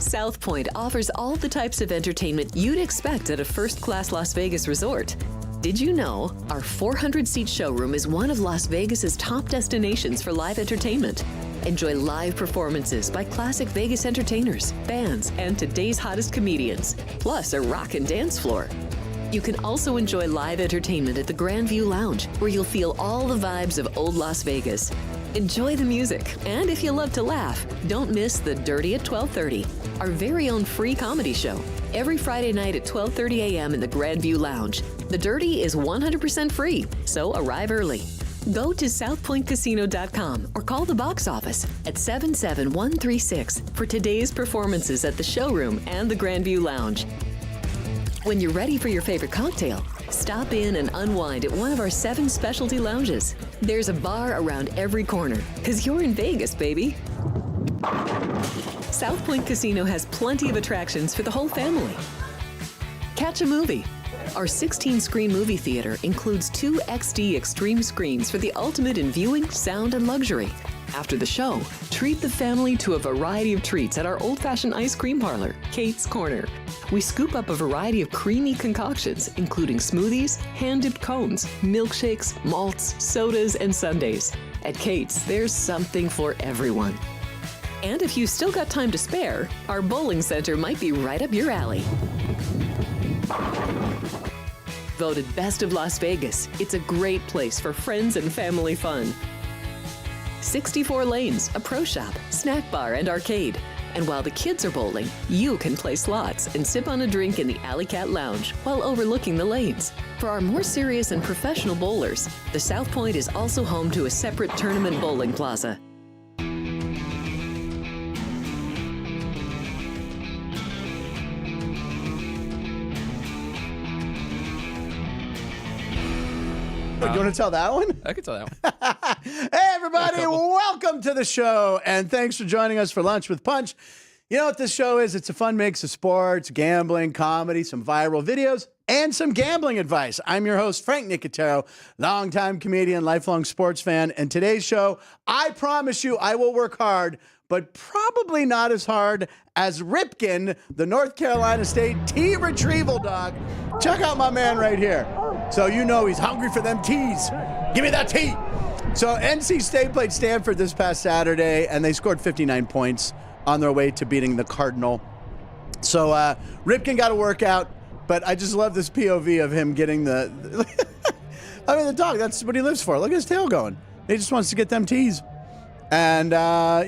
South Point offers all the types of entertainment you'd expect at a first-class Las Vegas resort. Did you know our 400-seat showroom is one of Las Vegas's top destinations for live entertainment? Enjoy live performances by classic Vegas entertainers, bands, and today's hottest comedians, plus a rock and dance floor. You can also enjoy live entertainment at the Grand View Lounge, where you'll feel all the vibes of old Las Vegas. Enjoy the music, and if you love to laugh, don't miss The Dirty at 12:30, our very own free comedy show, every Friday night at 12:30 a.m. in the Grand View Lounge. The Dirty is 100% free, so arrive early. Go to southpointcasino.com or call the box office at 77136 for today's performances at the showroom and the Grand View Lounge. When you're ready for your favorite cocktail, stop in and unwind at one of our 7 specialty lounges. There's a bar around every corner, because you're in Vegas, baby. South Point Casino has plenty of attractions for the whole family. Catch a movie. Our 16-screen movie theater includes 2 XD Extreme screens for the ultimate in viewing, sound, and luxury. After the show, treat the family to a variety of treats at our old-fashioned ice cream parlor, Kate's Corner. We scoop up a variety of creamy concoctions, including smoothies, hand-dipped cones, milkshakes, malts, sodas, and sundaes. At Kate's, there's something for everyone. And if you've still got time to spare, our bowling center might be right up your alley. Voted Best of Las Vegas, it's a great place for friends and family fun. 64 lanes, a pro shop, snack bar, and arcade. And while the kids are bowling, you can play slots and sip on a drink in the Alley Cat Lounge while overlooking the lanes. For our more serious and professional bowlers, the South Point is also home to a separate tournament bowling plaza. Do you want to tell that one? I can tell that one. Hey, everybody, welcome to the show, and thanks for joining us for Lunch with Punch. You know what this show is? It's a fun mix of sports, gambling, comedy, some viral videos, and some gambling advice. I'm your host, Frank Nicotero, longtime comedian, lifelong sports fan, and today's show, I promise you I will work hard, but probably not as hard as Ripken, the North Carolina State tea retrieval dog. Check out my man right here. So you know he's hungry for them teas. Give me that tea. So NC State played Stanford this past Saturday, and they scored 59 points on their way to beating the Cardinal. So Ripken got a workout, but I just love this POV of him getting the I mean, the dog, that's what he lives for. Look at his tail going. He just wants to get them teas. And,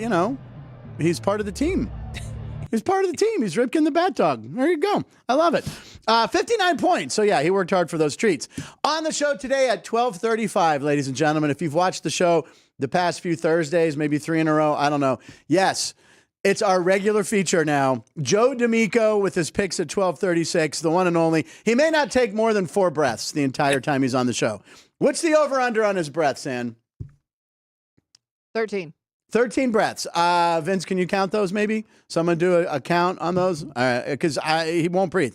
you know, he's part of the team. He's part of the team. He's Ripken the Bat Dog. There you go. I love it. 59 points. So, yeah, he worked hard for those treats. On the show today at 12:35, ladies and gentlemen, if you've watched the show the past few Thursdays, maybe 3 in a row, I don't know. Yes, it's our regular feature now. Joe D'Amico with his picks at 12:36, the one and only. He may not take more than 4 breaths the entire time he's on the show. What's the over-under on his breaths, Ann? 13. 13 breaths. Vince, can you count those maybe? Someone do a count on those? Because he won't breathe.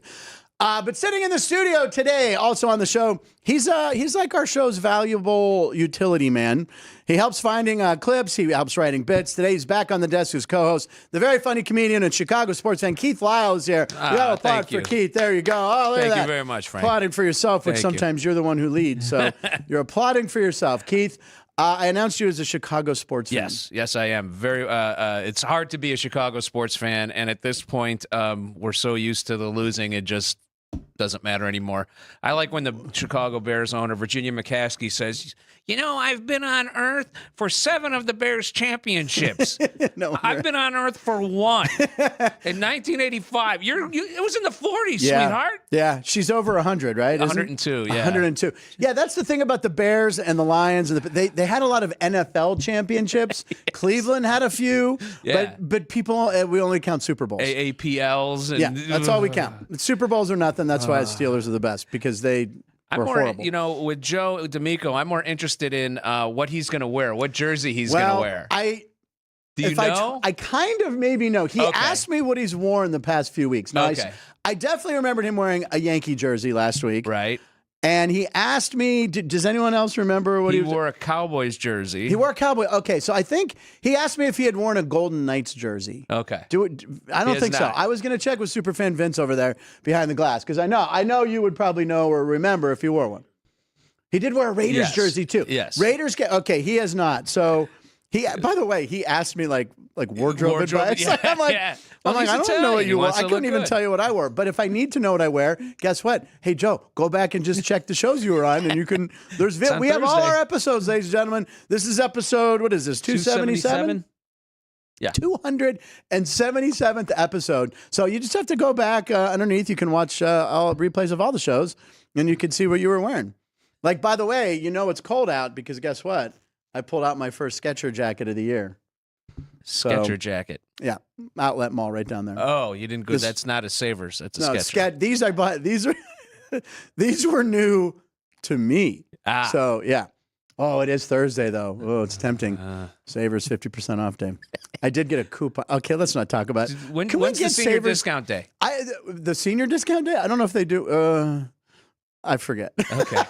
But sitting in the studio today, also on the show, he's like our show's valuable utility man. He helps finding clips. He helps writing bits. Today he's back on the desk as co-host. The very funny comedian and Chicago sports fan, Keith Lyle, is here. You got to applaud for Keith. There you go. Oh, look at that. Thank you very much, Frank. Applauding for yourself, which sometimes you're the one who leads. So you're applauding for yourself. Keith, I announced you as a Chicago sports fan. Yes, I am. Very. It's hard to be a Chicago sports fan, and at this point, we're so used to the losing, it just doesn't matter anymore. I like when the Chicago Bears owner, Virginia McCaskey, says, you know, I've been on Earth for 7 of the Bears championships. I've been on Earth for 1 in 1985. It was in the 40s, sweetheart. Yeah, she's over 100, right? 102, yeah. 102. Yeah, that's the thing about the Bears and the Lions. And they had a lot of NFL championships. Yes. Cleveland had a few, but people, we only count Super Bowls. AAPLs. And, yeah, that's all we count. Super Bowls are nothing. That's why the Steelers are the best, because they were horrible. You know, with Joe D'Amico, I'm more interested in what he's going to wear, what jersey he's going to wear. Do you know? I kind of maybe know. He asked me what he's worn the past few weeks. Now, I definitely remembered him wearing a Yankee jersey last week. Right. And he asked me, does anyone else remember what he wore? A Cowboys jersey. He wore a Cowboy. Okay, so I think he asked me if he had worn a Golden Knights jersey. Okay. I don't think so. I was going to check with Superfan Vince over there behind the glass because I know you would probably know or remember if he wore one. He did wear a Raiders jersey too. Yes. Raiders. Okay, he has not. So by the way, he asked me like wardrobe advice. Yeah, I'm like, yeah. I don't know what you wore. I couldn't even good. tell you what I wore. But if I need to know what I wear, guess what? Hey, Joe, go back and just check the shows you were on, and you can. We have all our episodes, ladies and gentlemen. This is episode. What is this? 277. Yeah. 277th episode. So you just have to go back underneath. You can watch all replays of all the shows, and you can see what you were wearing. Like, by the way, it's cold out because guess what? I pulled out my first Sketcher jacket of the year. Sketcher jacket. Yeah, outlet mall right down there. Oh, you didn't go. That's not a Savers. That's a Sketcher. These I bought. These were new to me. So yeah. Oh, it is Thursday though. Oh, it's tempting. Savers 50% off day. I did get a coupon. Okay, let's not talk about it. When's the senior discount day? The senior discount day? I don't know if they do. I forget. Okay.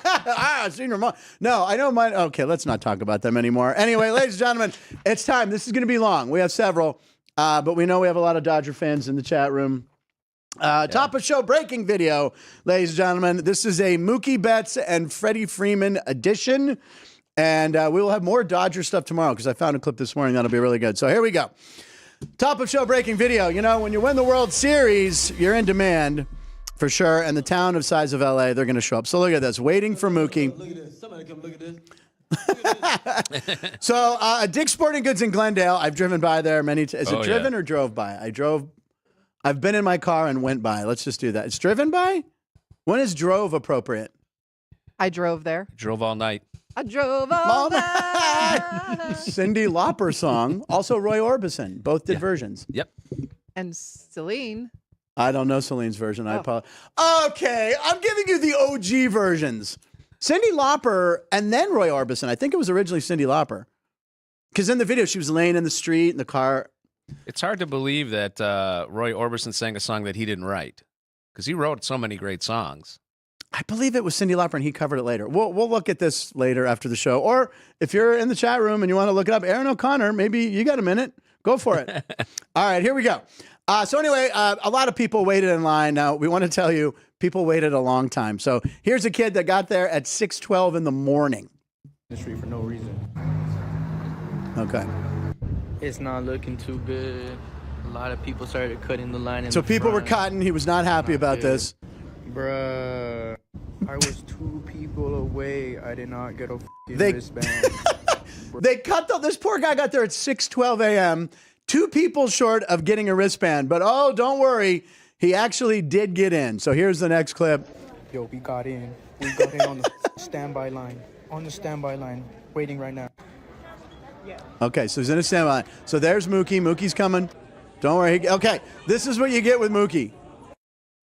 Senior mom. No, I know mine. Okay, let's not talk about them anymore. Anyway, ladies and gentlemen, it's time. This is going to be long. We have several, but we know we have a lot of Dodger fans in the chat room. Top of show breaking video, ladies and gentlemen. This is a Mookie Betts and Freddie Freeman edition, and we will have more Dodger stuff tomorrow because I found a clip this morning that'll be really good. So here we go. Top of show breaking video. When you win the World Series, you're in demand. For sure, and the town of size of LA, they're going to show up. So look at this, waiting for Mookie. Look at this. Somebody come look at this. So Dick's Sporting Goods in Glendale. I've driven by there many times. Is it driven or drove by? I've been in my car and went by. Let's just do that. It's driven by? When is drove appropriate? I drove there. Drove all night. I drove all night. Cyndi Lauper song. Also Roy Orbison. Both did versions. Yep. And Celine. I don't know Celine's version. I apologize. Okay, I'm giving you the OG versions. Cyndi Lauper and then Roy Orbison. I think it was originally Cyndi Lauper. Because in the video, she was laying in the street in the car. It's hard to believe that Roy Orbison sang a song that he didn't write. Because he wrote so many great songs. I believe it was Cyndi Lauper, and he covered it later. We'll look at this later after the show. Or if you're in the chat room and you want to look it up, Aaron O'Connor, maybe you got a minute. Go for it. All right, here we go. So anyway, a lot of people waited in line. Now, we want to tell you, people waited a long time. So here's a kid that got there at 6:12 in the morning. The street for no reason. Okay. It's not looking too good. A lot of people started cutting the line in So the people were front. cutting. He was not happy about this. Bruh. I was 2 people away. I did not get a They- wristband. They cut this poor guy got there at 6:12 a.m. 2 people short of getting a wristband. But oh, don't worry. He actually did get in. So here's the next clip. Yo, we got in. We got in on the standby line. On the standby line. Waiting right now. Okay, so he's in a standby line. So there's Mookie. Mookie's coming. Don't worry. Okay, this is what you get with Mookie.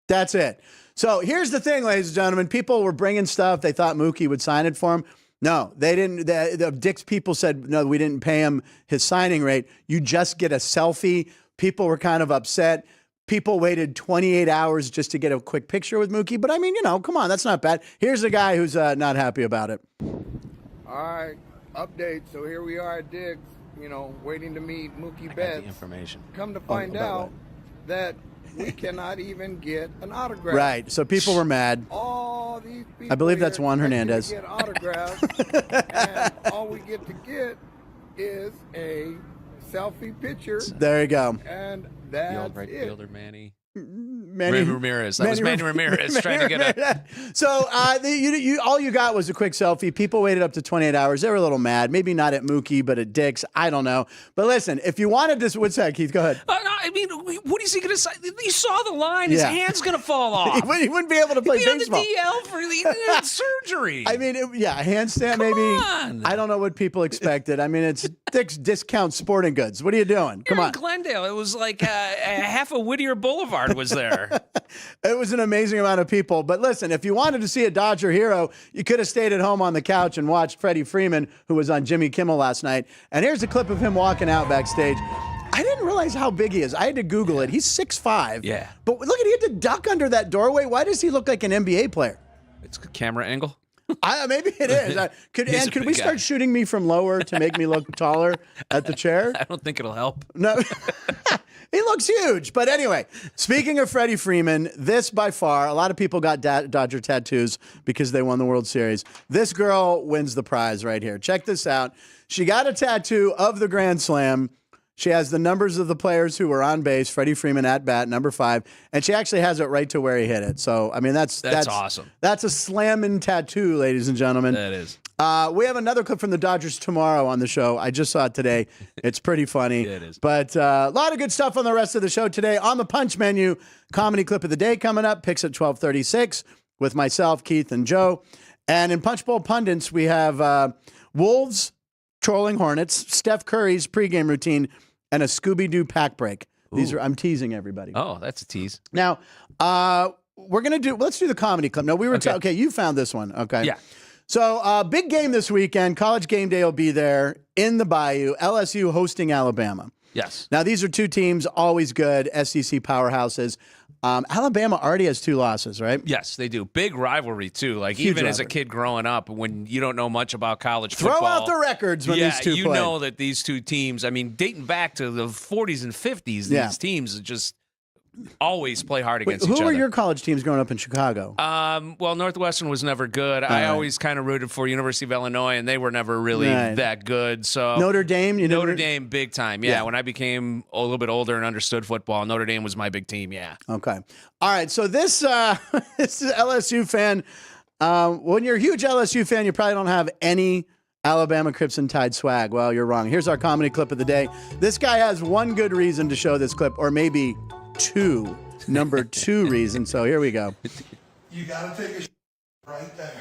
That's it. So here's the thing, ladies and gentlemen. People were bringing stuff. They thought Mookie would sign it for him. No, they didn't. The Dick's people said, no, we didn't pay him his signing rate. You just get a selfie. People were kind of upset. People waited 28 hours just to get a quick picture with Mookie. But I mean, come on, that's not bad. Here's a guy who's not happy about it. All right, update. So here we are at Dick's, waiting to meet Mookie Betts. The information. Come to find out that we cannot even get an autograph. Right, so people were mad. All these people I believe that's here Juan expect Hernandez. to get autographs, and all we get to get is a selfie picture, There you go. and The that's old right it. fielder, Manny. Manny Ramirez. That was Manny Ramirez trying to get a... So all you got was a quick selfie. People waited up to 28 hours. They were a little mad. Maybe not at Mookie, but at Dick's. I don't know. But listen, if you wanted this, what's that, Keith? Go ahead. No, I mean, what is he going to say? You saw the line. His Yeah. hand's going to fall off. He wouldn't be able to play He'd be baseball. on the DL for the surgery. I mean, a handstand Come maybe. on. I don't know what people expected. I mean, it's Dick's Discount Sporting Goods. What are you doing? Come Here on. in Glendale, it was like half of Whittier Boulevard was there. It was an amazing amount of people. But listen, if you wanted to see a Dodger hero, you could have stayed at home on the couch and watched Freddie Freeman, who was on Jimmy Kimmel last night. And here's a clip of him walking out backstage. I didn't realize how big he is. I had to Google it. He's 6'5". Yeah. But look at, he had to duck under that doorway. Why does he look like an NBA player? It's a camera angle. Maybe it is. Could He's a we big start guy. shooting me from lower to make me look taller at the chair? I don't think it'll help. No. He looks huge. But anyway, speaking of Freddie Freeman, this by far, a lot of people got Dodger tattoos because they won the World Series. This girl wins the prize right here. Check this out. She got a tattoo of the Grand Slam. She has the numbers of the players who were on base. Freddie Freeman at bat, number 5. And she actually has it right to where he hit it. So, I mean, that's awesome. That's a slamming tattoo, ladies and gentlemen. That is. We have another clip from the Dodgers tomorrow on the show. I just saw it today. It's pretty funny. Yeah, it is. But a lot of good stuff on the rest of the show today. On the Punch menu, comedy clip of the day coming up. Picks at 12:36 with myself, Keith, and Joe. And in Punch Bowl Pundits, we have Wolves trolling Hornets, Steph Curry's pregame routine, and a Scooby-Doo pack break. These are, I'm teasing everybody. Oh, that's a tease. Now, let's do the comedy clip. No, we were, okay, you found this one. Okay. Yeah. So, big game this weekend. College Game Day will be there in the Bayou. LSU hosting Alabama. Yes. Now, these are two teams, always good, SEC powerhouses. Alabama already has 2 losses, right? Yes, they do. Big rivalry, too. Like, Huge even as a rivalry. kid growing up, when you don't know much about college Throw football. out the records when these two you play. know that these two teams, I mean, dating back to the 40s and 50s, these teams just always play hard against each Who other. were your college teams growing up in Chicago? Well, Northwestern was never good. I always kind of rooted for University of Illinois, and they were never really that good. So Notre Dame? Notre Dame, big time. Yeah, when I became a little bit older and understood football, Notre Dame was my big team, yeah. Okay. All right, so this this is LSU fan. When you're a huge LSU fan, you probably don't have any Alabama Crimson Tide swag. Well, you're wrong. Here's our comedy clip of the day. This guy has one good reason to show this clip, or maybe 2. Number 2 reason. So here we go. You gotta take a right there.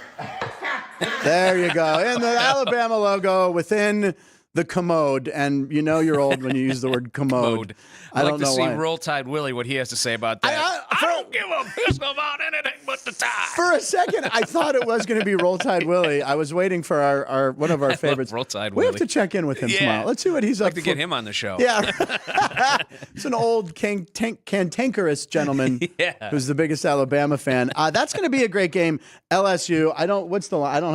There you go. And the Alabama logo within the commode. And you know you're old when you use the word commode. I don't like know to see why. Roll Tide Willie, what he has to say about that. I don't give a piss about anything but the Tide. For a second, I thought it was going to be Roll Tide Willie. I was waiting for our one of our favorites. Roll Tide We have Willie. to check in with him Yeah. tomorrow. Let's see what he's I'd up like to for. get him on the show. Yeah. It's an old cantankerous gentleman who's the biggest Alabama fan. That's going to be a great game. LSU. I don't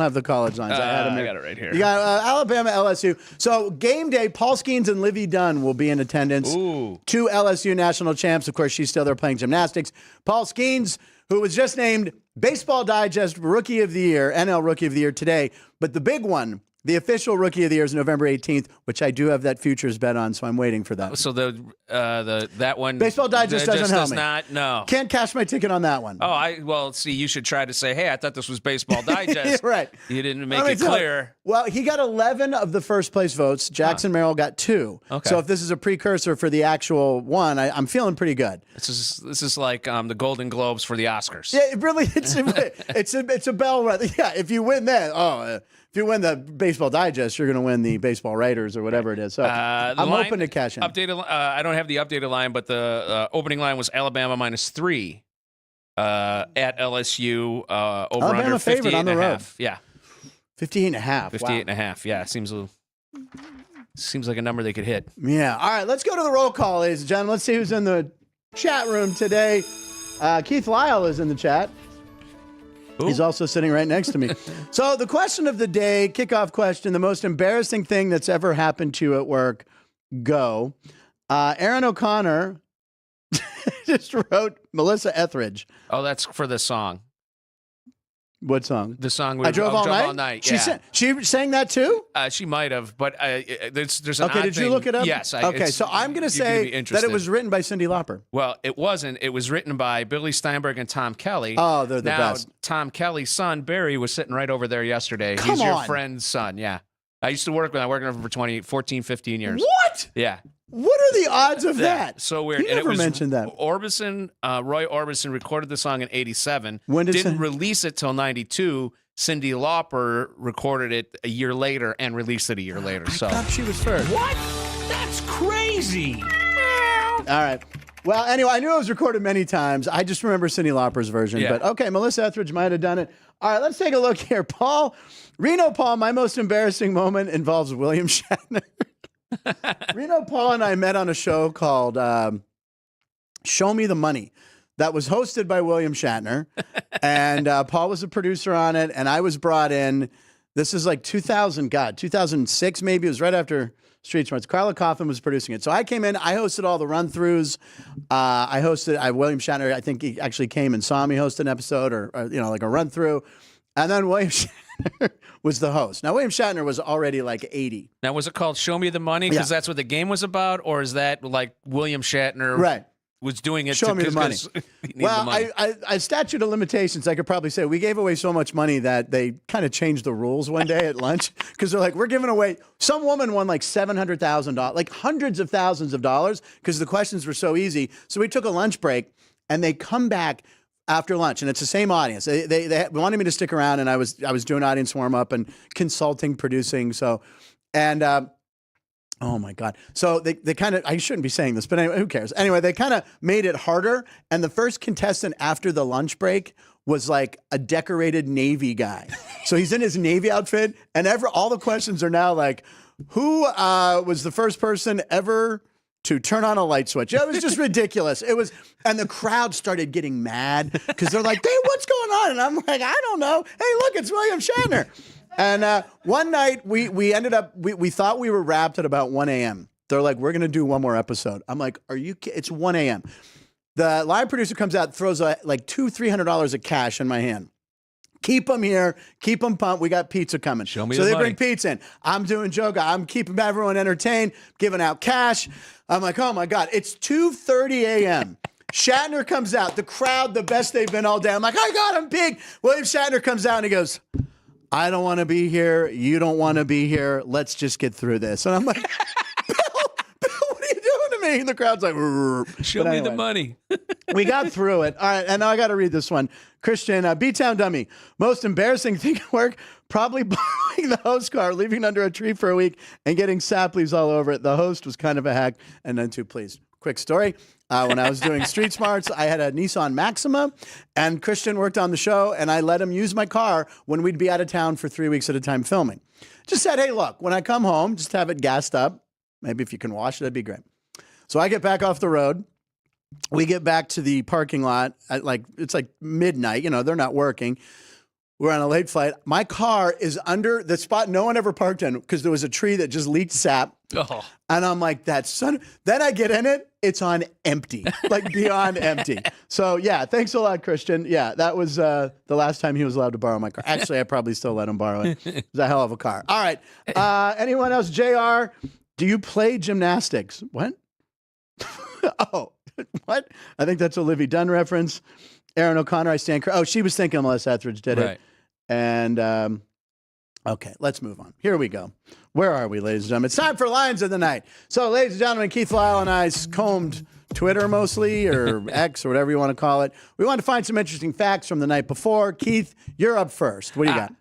have the college lines. I had them I here. got it right here. You got Alabama, LSU. So game day, Paul Skeens and Livy Dunn will be in attendance. Ooh. 2 LSU national champs. Of course, she's still there playing gymnastics. Paul Skeens, who was just named Baseball Digest Rookie of the Year, NL Rookie of the Year today. But the big one, the official Rookie of the Year is November 18th, which I do have that futures bet on, so I'm waiting for that. So that one Baseball Digest doesn't help does me. not. No. Can't cash my ticket on that one. Oh, see, you should try to say, hey, I thought this was Baseball Digest. Right. You didn't make Let me it tell you. clear. Well, he got 11 of the first place votes. Jackson Merrill got 2. Okay. So if this is a precursor for the actual one, I'm feeling pretty good. This is like the Golden Globes for the Oscars. Yeah, it really, it's a bellwether. Yeah, if you win that, if you win the Baseball Digest, you're going to win the Baseball Writers or whatever it is. So I'm hoping to cash in. Updated. I don't have the updated line, but the opening line was Alabama -3 at LSU over Alabama under favorite 58 on the and a road. half. Yeah, 58.5. 58 and a half. Yeah, seems like a number they could hit. Yeah. All right, let's go to the roll call, ladies and gentlemen. Let's see who's in the chat room today. Keith Lyle is in the chat. Ooh. He's also sitting right next to me. So the question of the day, kickoff question, the most embarrassing thing that's ever happened to you at work, go. Aaron O'Connor just wrote Melissa Etheridge. Oh, that's for the song. What song? The song I drove all night. Yeah. She sang that too? She might have, but there's an Okay, odd did you thing. look it up? Yes. Okay, so I'm going to you're gonna say be that interested. it was written by Cyndi Lauper. Well, it wasn't. It was written by Billy Steinberg and Tom Kelly. Oh, they're the now, best. Tom Kelly's son, Barry, was sitting right over there yesterday. Come He's your on. friend's son, yeah. I used to work with him. I worked with him for 14, 15 years. What? Yeah. What are the odds of that? So weird. He And never it was mentioned that. Roy Orbison recorded the song in 87. When did Didn't Cin- release it till 92. Cyndi Lauper recorded it a year later and released it a year later. I So thought she was first. what? That's crazy. All right. Well, anyway, I knew it was recorded many times. I just remember Cyndi Lauper's version. Yeah. But okay, Melissa Etheridge might have done it. All right, let's take a look here. Reno Paul, my most embarrassing moment involves William Shatner. Reno Paul and I met on a show called Show Me the Money that was hosted by William Shatner. And Paul was a producer on it, and I was brought in. This is like 2006 maybe. It was right after Street Smarts. Carla Kaufman was producing it. So I came in. I hosted all the run-throughs. William Shatner, I think he actually came and saw me host an episode or like a run-through. And then William Shatner was the host. Now, William Shatner was already like 80. Now, was it called Show Me the Money because that's what the game was about? Or is that like William Shatner was doing it Show me the money. Well, I statute of limitations, I could probably say we gave away so much money that they kind of changed the rules one day at lunch because they're like, we're giving away. Some woman won like $700,000, like hundreds of thousands of dollars because the questions were so easy. So we took a lunch break and they come back after lunch, and it's the same audience. They wanted me to stick around, and I was doing audience warm up and consulting, producing. So, and oh my God. So they kind of, I shouldn't be saying this, but anyway, who cares? Anyway, they kind of made it harder. And the first contestant after the lunch break was like a decorated Navy guy. So he's in his Navy outfit, and all the questions are now like, who was the first person ever to turn on a light switch? It was just ridiculous. And the crowd started getting mad because they're like, hey, what's going on? And I'm like, I don't know. Hey, look, it's William Shatner. And one night we ended up, we thought we were wrapped at about 1 a.m. They're like, we're going to do one more episode. I'm like, are you kidding? It's 1 a.m. The live producer comes out, throws like $200-300 of cash in my hand. Keep them here. Keep them pumped. We got pizza coming. Show me so the they money. bring pizza in. I'm doing yoga. I'm keeping everyone entertained, giving out cash. I'm like, oh my God, it's 2:30 a.m. Shatner comes out. The crowd, the best they've been all day. I'm like, I got him big. William Shatner comes out and he goes, I don't want to be here. You don't want to be here. Let's just get through this. And I'm like, Bill, what are you doing to me? And the crowd's like, Show me the money. We got through it. All right, and now I got to read this one. Christian, B-Town Dummy. Most embarrassing thing at work, probably borrowing the host car, leaving under a tree for a week, and getting sap leaves all over it. The host was kind of a hack, and none too pleased. Quick story. When I was doing Street Smarts, I had a Nissan Maxima, and Christian worked on the show, and I let him use my car when we'd be out of town for 3 weeks at a time filming. Just said, hey, look, when I come home, just have it gassed up. Maybe if you can wash it, that'd be great. So I get back off the road. We get back to the parking lot at it's like midnight. They're not working. We're on a late flight. My car is under the spot no one ever parked in because there was a tree that just leaked sap. Oh. And I'm like, that son. Then I get in it. It's on empty, like beyond empty. So yeah, thanks a lot, Christian. Yeah, that was the last time he was allowed to borrow my car. Actually, I probably still let him borrow it. It was a hell of a car. All right. Anyone else? JR, do you play gymnastics? What? Oh. What? I think that's a Livy Dunn reference. Aaron O'Connor, I stand. Oh, she was thinking Melissa Etheridge did it. And okay, let's move on. Here we go. Where are we, ladies and gentlemen? It's time for Lions of the Night. So, ladies and gentlemen, Keith Lyle and I combed Twitter mostly, or X, or whatever you want to call it. We want to find some interesting facts from the night before. Keith, you're up first. What do you got?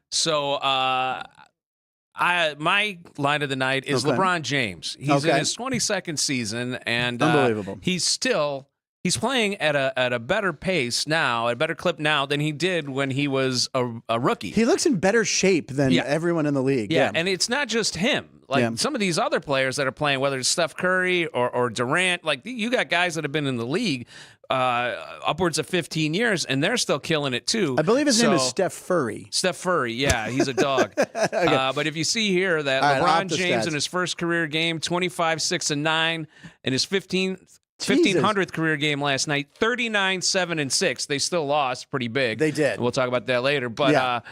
My line of the night is LeBron James. He's in his 22nd season, and unbelievable. He's playing at a better pace now, at a better clip now than he did when he was a rookie. He looks in better shape than everyone in the league. Yeah, and it's not just him. Some of these other players that are playing, whether it's Steph Curry or Durant, you got guys that have been in the league upwards of 15 years, and they're still killing it too. I believe his name is Steph Furry. Steph Furry, yeah, he's a dog. Okay. But if you see here that LeBron James in his first career game, 25, 6, and 9, in his 1500th career game last night, 39, 7, and 6. They still lost pretty big. They did. We'll talk about that later. But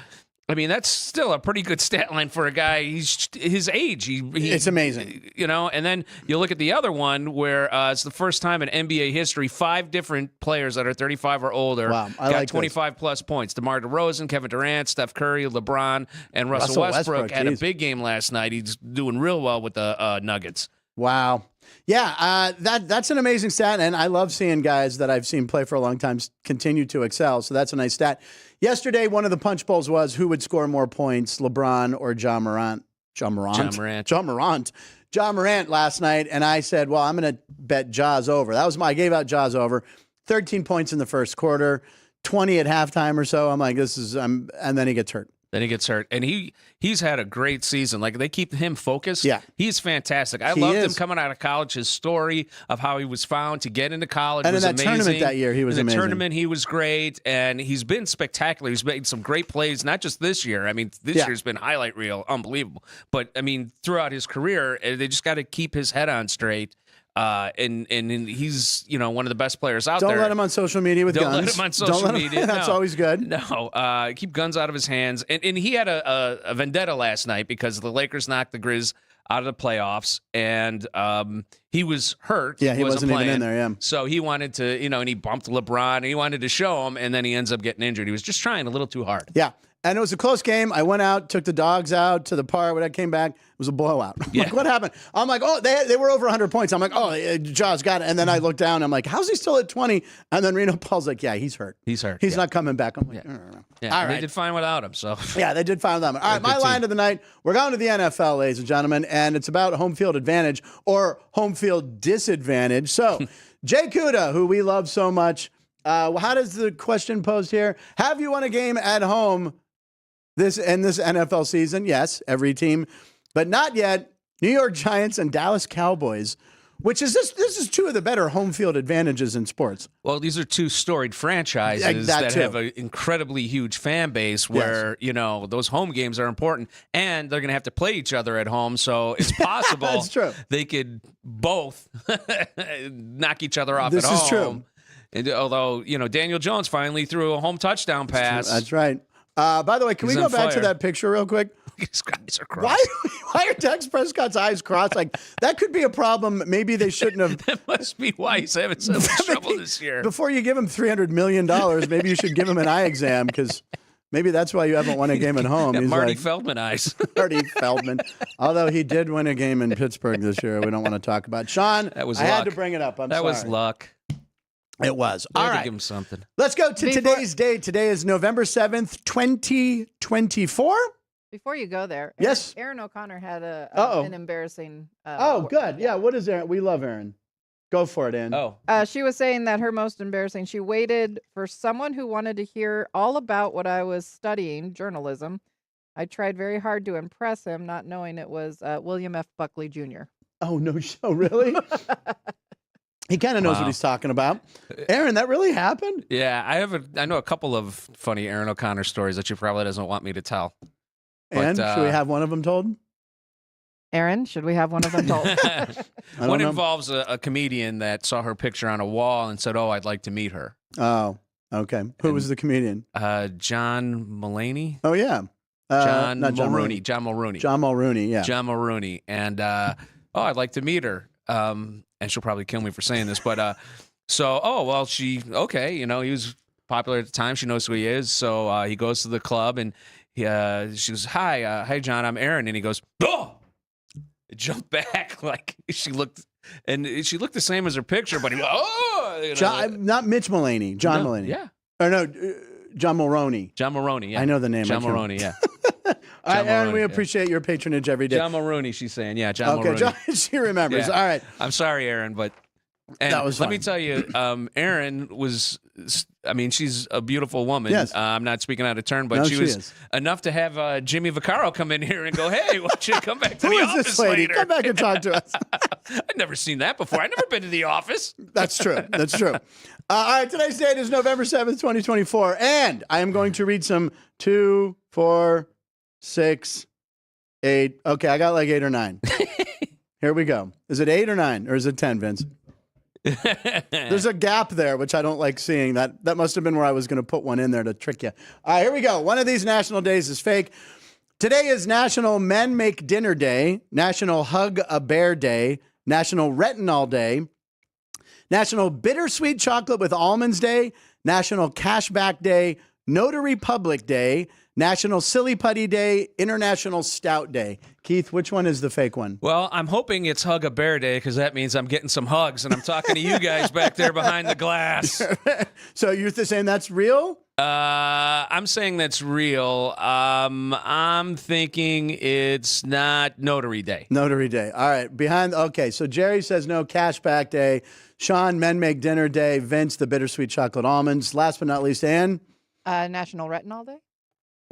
that's still a pretty good stat line for a guy his age. It's amazing. And then you look at the other one where it's the first time in NBA history, 5 different players that are 35 or older got 25-plus points. DeMar DeRozan, Kevin Durant, Steph Curry, LeBron, and Russell Westbrook had a big game last night. He's doing real well with the Nuggets. Wow. Yeah, that's an amazing stat, and I love seeing guys that I've seen play for a long time continue to excel, so that's a nice stat. Yesterday, one of the punch bowls was who would score more points, LeBron or John Morant. John Morant last night, and I said, well, I'm going to bet Jaws over. I gave out Jaws over. 13 points in the first quarter, 20 at halftime or so. I'm like, and then he gets hurt. Then he gets hurt, and he's had a great season. Like, they keep him focused. Yeah. He's fantastic. I He loved is. him coming out of college. His story of how he was found to get into college And was in that amazing. tournament that year, he was in the amazing. tournament, he was great, and he's been spectacular. He's made some great plays, not just this year. I mean, this year's been highlight reel, unbelievable. But I mean, throughout his career, they just got to keep his head on straight. And he's one of the best players out there. Don't let him on social media with Don't guns. let him on social media. That's No. always good. No, keep guns out of his hands. And he had a vendetta last night because the Lakers knocked the Grizz out of the playoffs, and he was hurt. Yeah, he wasn't even playing. in there, yeah. So he wanted to, and he bumped LeBron, and he wanted to show him, and then he ends up getting injured. He was just trying a little too hard. Yeah. And it was a close game. I went out, took the dogs out to the park. When I came back, it was a blowout. I'm like, what happened? I'm like, oh, they were over 100 points. I'm like, oh, Jaws got it. And then I looked down. I'm like, how's he still at 20? And then Reno Paul's like, yeah, he's hurt. He's hurt. He's not coming back. I'm like, Yeah, all right. They did fine without him. So Yeah, they did fine with them. All right, my line of the night. We're going to the NFL, ladies and gentlemen, and it's about home field advantage or home field disadvantage. So, Jay Kuda, who we love so much, how does the question posed here? Have you won a game at home this NFL season? Yes, every team, but not yet. New York Giants and Dallas Cowboys, which is this is two of the better home field advantages in sports. Well, these are two storied franchises that that too. have an incredibly huge fan base where, those home games are important, and they're going to have to play each other at home. So it's possible That's true. they could both knock each other off This at is home. true. And although, Daniel Jones finally threw a home touchdown pass. That's right. By the way, can He's we go on back to fire. that picture real quick? These guys are crossed. Why are Dak Prescott's eyes crossed? Like, that could be a problem. Maybe they shouldn't have. That must be why he's having so much trouble this year. Before you give him $300 million, maybe you should give him an eye exam, because maybe that's why you haven't won a game at home. Yeah, He's Marty like, Feldman eyes. Marty Feldman. Although he did win a game in Pittsburgh this year, we don't want to talk about. Sean, That was I had luck. to bring it up. That sorry. was luck. It was. I All had to right. give him something. Let's go to today's date. Today is November 7th, 2024. Before you go there, Yes. Aaron O'Connor had Uh-oh. an embarrassing. Oh, good. Yeah, what is Aaron? We love Aaron. Go for it, Ann. Oh. She was saying that her most embarrassing. She waited for someone who wanted to hear all about what I was studying, journalism. I tried very hard to impress him, not knowing it was William F. Buckley Jr. Oh, no show, really? He kind of knows what Wow. he's talking about. Aaron, that really happened? Yeah, I know a couple of funny Aaron O'Connor stories that she probably doesn't want me to tell. And But, should we have one of them told? Aaron, should we have one of them told? don't One know. involves a comedian that saw her picture on a wall and said, "Oh, I'd like to meet her." Oh, okay. Who was the comedian? John Mulaney, Oh, yeah. John not John Mulrooney, John Mulrooney, John Mulrooney, yeah. John Mulrooney, and I'd like to meet her. And she'll probably kill me for saying this, but he was popular at the time. She knows who he is, so he goes to the club and she goes, "Hi, John, I'm Aaron," and he goes, "Oh!" It jumped back like she looked the same as her picture, but he goes, "Oh!" John, not Mitch Mulaney, John Mulaney. Yeah, Or no, John Mulroney. John Mulroney. Yeah, I know the name. John I can't- Mulroney. Yeah, All right, John Aaron, we Mulroney, yeah. appreciate your patronage every day. John Mulrooney. She's saying, yeah, John Okay, Mulrooney. John, she remembers. Yeah. All right. I'm sorry, Aaron, but That was let me fine. tell you, Aaron was. I mean, she's a beautiful woman. Yes. I'm not speaking out of turn, but No, she she was is. enough to have Jimmy Vaccaro come in here and go, "Hey, why don't you come back to Who the is office this lady? later?" Come back and talk to us. I've never seen that before. I've never been to the office. That's true. That's true. All right, today's date is November 7th, 2024. And I am going to read some 2, 4, 6, 8. Okay, I got like 8 or 9. Here we go. Is it 8 or 9? Or is it 10, Vince? There's a gap there, which I don't like seeing. That must have been where I was going to put one in there to trick you. All right, here we go. One of these national days is fake. Today is National Men Make Dinner Day, National Hug a Bear Day, National Retinol Day, National Bittersweet Chocolate with Almonds Day, National Cashback Day, Notary Public Day, National Silly Putty Day, International Stout Day. Keith, which one is the fake one? Well, I'm hoping it's Hug a Bear Day because that means I'm getting some hugs and I'm talking to you guys back there behind the glass. So you're saying that's real? I'm saying that's real. I'm thinking it's not Notary Day. Notary Day. All right. Okay, so Jerry says no, Cashback Day. Sean, Men Make Dinner Day. Vince, the Bittersweet Chocolate Almonds. Last but not least, Ann? National Retinol Day?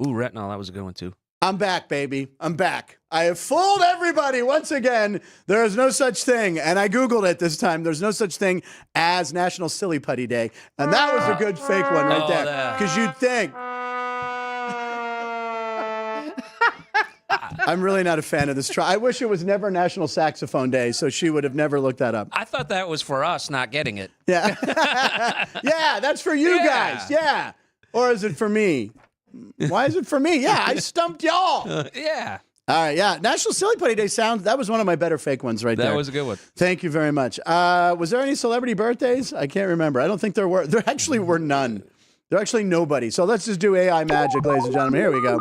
Ooh, retinol. That was a good one, too. I'm back, baby. I'm back. I have fooled everybody once again. There is no such thing, and I Googled it this time. There's no such thing as National Silly Putty Day, and that was a good fake one right there. Because you'd think. I'm really not a fan of this try. I wish it was never National Saxophone Day, so she would have never looked that up. I thought that was for us not getting it. Yeah. Yeah, that's for you guys. Yeah. Or is it for me? Why is it for me? Yeah, I stumped y'all. Yeah. All right, yeah. National Silly Putty Day sound. That was one of my better fake ones right there. That was a good one. Thank you very much. Was there any celebrity birthdays? I can't remember. I don't think there were. There actually were none. There actually nobody. So let's just do AI magic, ladies and gentlemen. Here we go.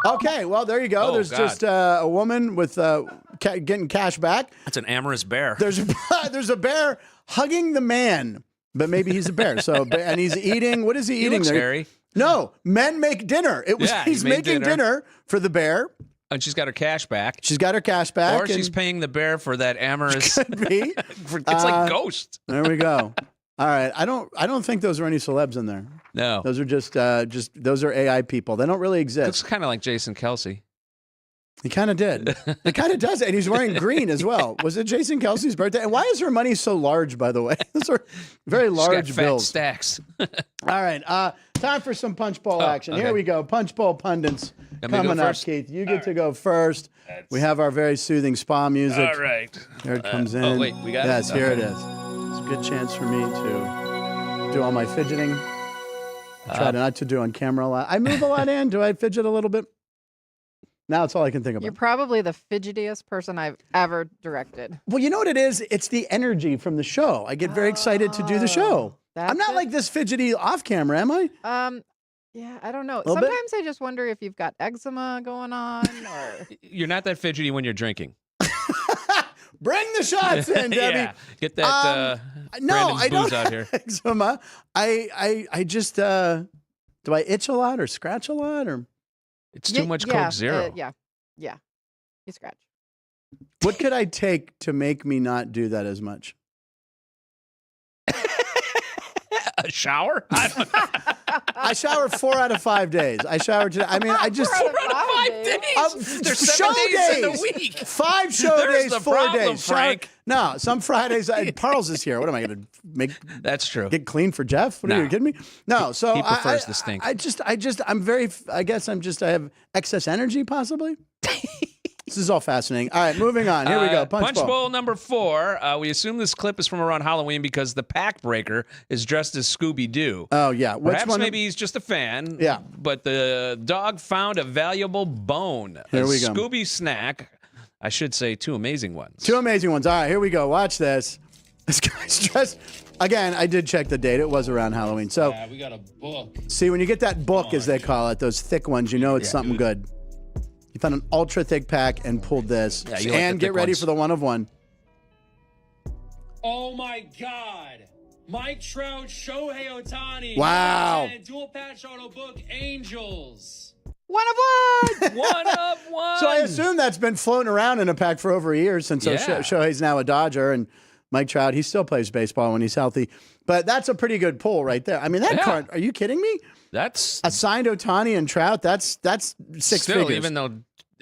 Okay, well, there you go. Oh, There's God. just a woman with getting cash back. That's an amorous bear. There's a bear hugging the man, but maybe he's a bear. So, and he's eating. What is he eating? looks there? hairy. No, men make dinner. He's he made making dinner for the bear. And she's got her cash back. She's got her cash back. Or she's paying the bear for that amorous. Could be. It's like Ghost. There we go. All right. I don't think those are any celebs in there. No. Those are just those are AI people. They don't really exist. Looks kind of like Jason Kelsey. He kind of did. He kind of does. And he's wearing green as well. Was it Jason Kelsey's birthday? And why is her money so large, by the way? Those are very large She's got bills. fat stacks. All right. Time for some punch bowl action. okay. Here we go. Punch bowl pundits Want me to go coming up, first? Keith. You get to go first. We have our very soothing spa music. All right. Here it comes in. Oh, wait. We got it? Yes, here it is. It's a good chance for me to do all my fidgeting. I try not to do on camera a lot. I move a lot, Ann. Do I fidget a little bit? Now it's all I can think about. You're probably the fidgetiest person I've ever directed. Well, you know what it is? It's the energy from the show. I get very excited to do the show. I'm not like this fidgety off camera, am I? Yeah, I don't know. Little bit? Sometimes I just wonder if you've got eczema going on or You're not that fidgety when you're drinking. Bring the shots in, Debbie. Yeah. Get that No, Brandon's I don't booze out have here. eczema. I just do I itch a lot or scratch a lot or It's too much Coke Zero. yeah. You scratch. what could I take to make me not do that as much? A shower? I don't know. I shower 4 out of 5 days. I shower today. I mean, I just 4 out of 5 days. There's 7 show days in the days. week. 5 show There's days, the 4 problem, days. Shower- Frank. No, some Fridays. Parles is here. What am I going to make? That's true. Get clean for Jeff? What are No. you kidding me? No. So He prefers the stink. I have excess energy possibly. This is all fascinating. All right, moving on. Here we go. Punch bowl. number 4. We assume this clip is from around Halloween because the pack breaker is dressed as Scooby-Doo. Oh yeah. Which Perhaps one? maybe he's just a fan. Yeah. But the dog found a valuable bone. Here a we go. Scooby snack. I should say 2 amazing ones. 2 amazing ones. All right, here we go. Watch this. This guy's dressed. Again, I did check the date. It was around Halloween. So we got a book. see, when you get that book, as they call it, those thick ones, you know it's something good. You found an ultra thick pack and pulled this. Yeah, you like and the get thick ready ones. for the one of one. Oh my God. Mike Trout, Shohei Ohtani. Wow. And dual patch auto book, Angels. One of one. One of one. So I assume that's been floating around in a pack for over a year since Yeah. Shohei's now a Dodger and Mike Trout, he still plays baseball when he's healthy. But that's a pretty good pull right there. I mean, that card, are you kidding me? That's A signed Ohtani and Trout, that's 6 still, figures. even though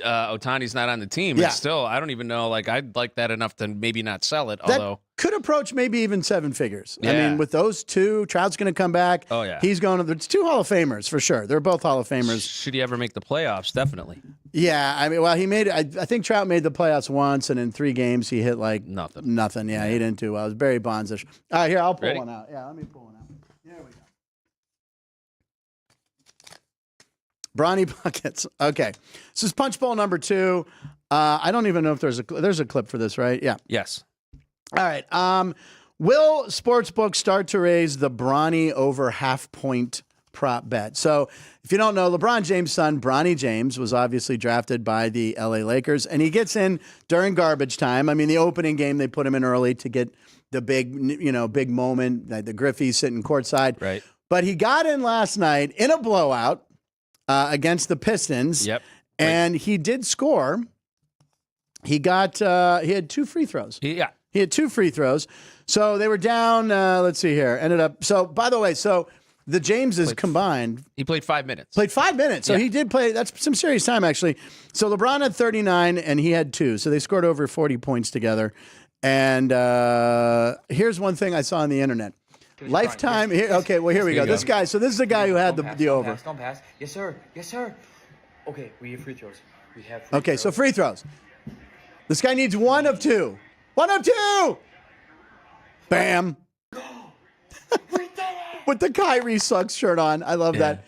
Ohtani's not on the team, Yeah. it's still, I don't even know, like, I'd like that enough to maybe not sell it, that although. could approach maybe even 7 figures. I Yeah. mean, with those two, Trout's going to come back. Oh, yeah. He's going to, there's 2 Hall of Famers for sure. They're both Hall of Famers. Should he ever make the playoffs? Definitely. Yeah, I mean, well, he made, I think Trout made the playoffs once, and in 3 games he hit like Nothing. Nothing. Yeah, he didn't do well. It was Barry Bonds-ish. All right, here, I'll pull Ready? one out. Yeah, let me pull one out. Here we go. Bronny buckets. Okay. This is punch bowl number 2. I don't even know if there's a clip for this, right? Yeah. Yes. All right. Will sportsbooks start to raise the Bronny over half-point prop bet? So if you don't know, LeBron James' son, Bronny James, was obviously drafted by the LA Lakers, and he gets in during garbage time. I mean, the opening game, they put him in early to get the big moment, the Griffey's sitting courtside. Right. But he got in last night in a blowout against the Pistons. Yep. And he did score. He had 2 free throws. Yeah. He had 2 free throws. So they were down, let's see here. Ended up, so by the way, so the Jameses combined. He played 5 minutes. Played 5 minutes. So he did play. That's some serious time, actually. So LeBron had 39 and he had 2. So they scored over 40 points together. And here's one thing I saw on the internet. Lifetime. Here, okay, well, here we go. This guy. So this is the guy who had the over. Don't pass. Yes, sir. Yes, sir. Okay, we have free throws. We have free Okay, throws. so free throws. This guy needs 1 of 2. 1 of 2. Bam. With the Kyrie Suggs shirt on. I love that.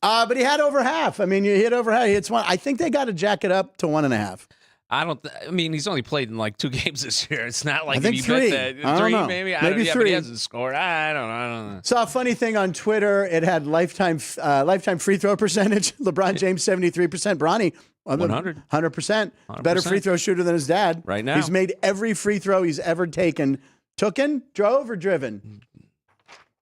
But he had over half. I mean, you hit over half. He hits 1. I think they got to jack it up to 1.5. I mean, he's only played in like 2 games this year. It's not like I think if you 3. bet that I don't 3 know. maybe. Maybe 3. But he hasn't scored. I don't know. Saw a funny thing on Twitter. It had lifetime free throw percentage. LeBron James 73%. Bronny 100%. Better free throw shooter than his dad. Right now. He's made every free throw he's ever taken. Drove or driven?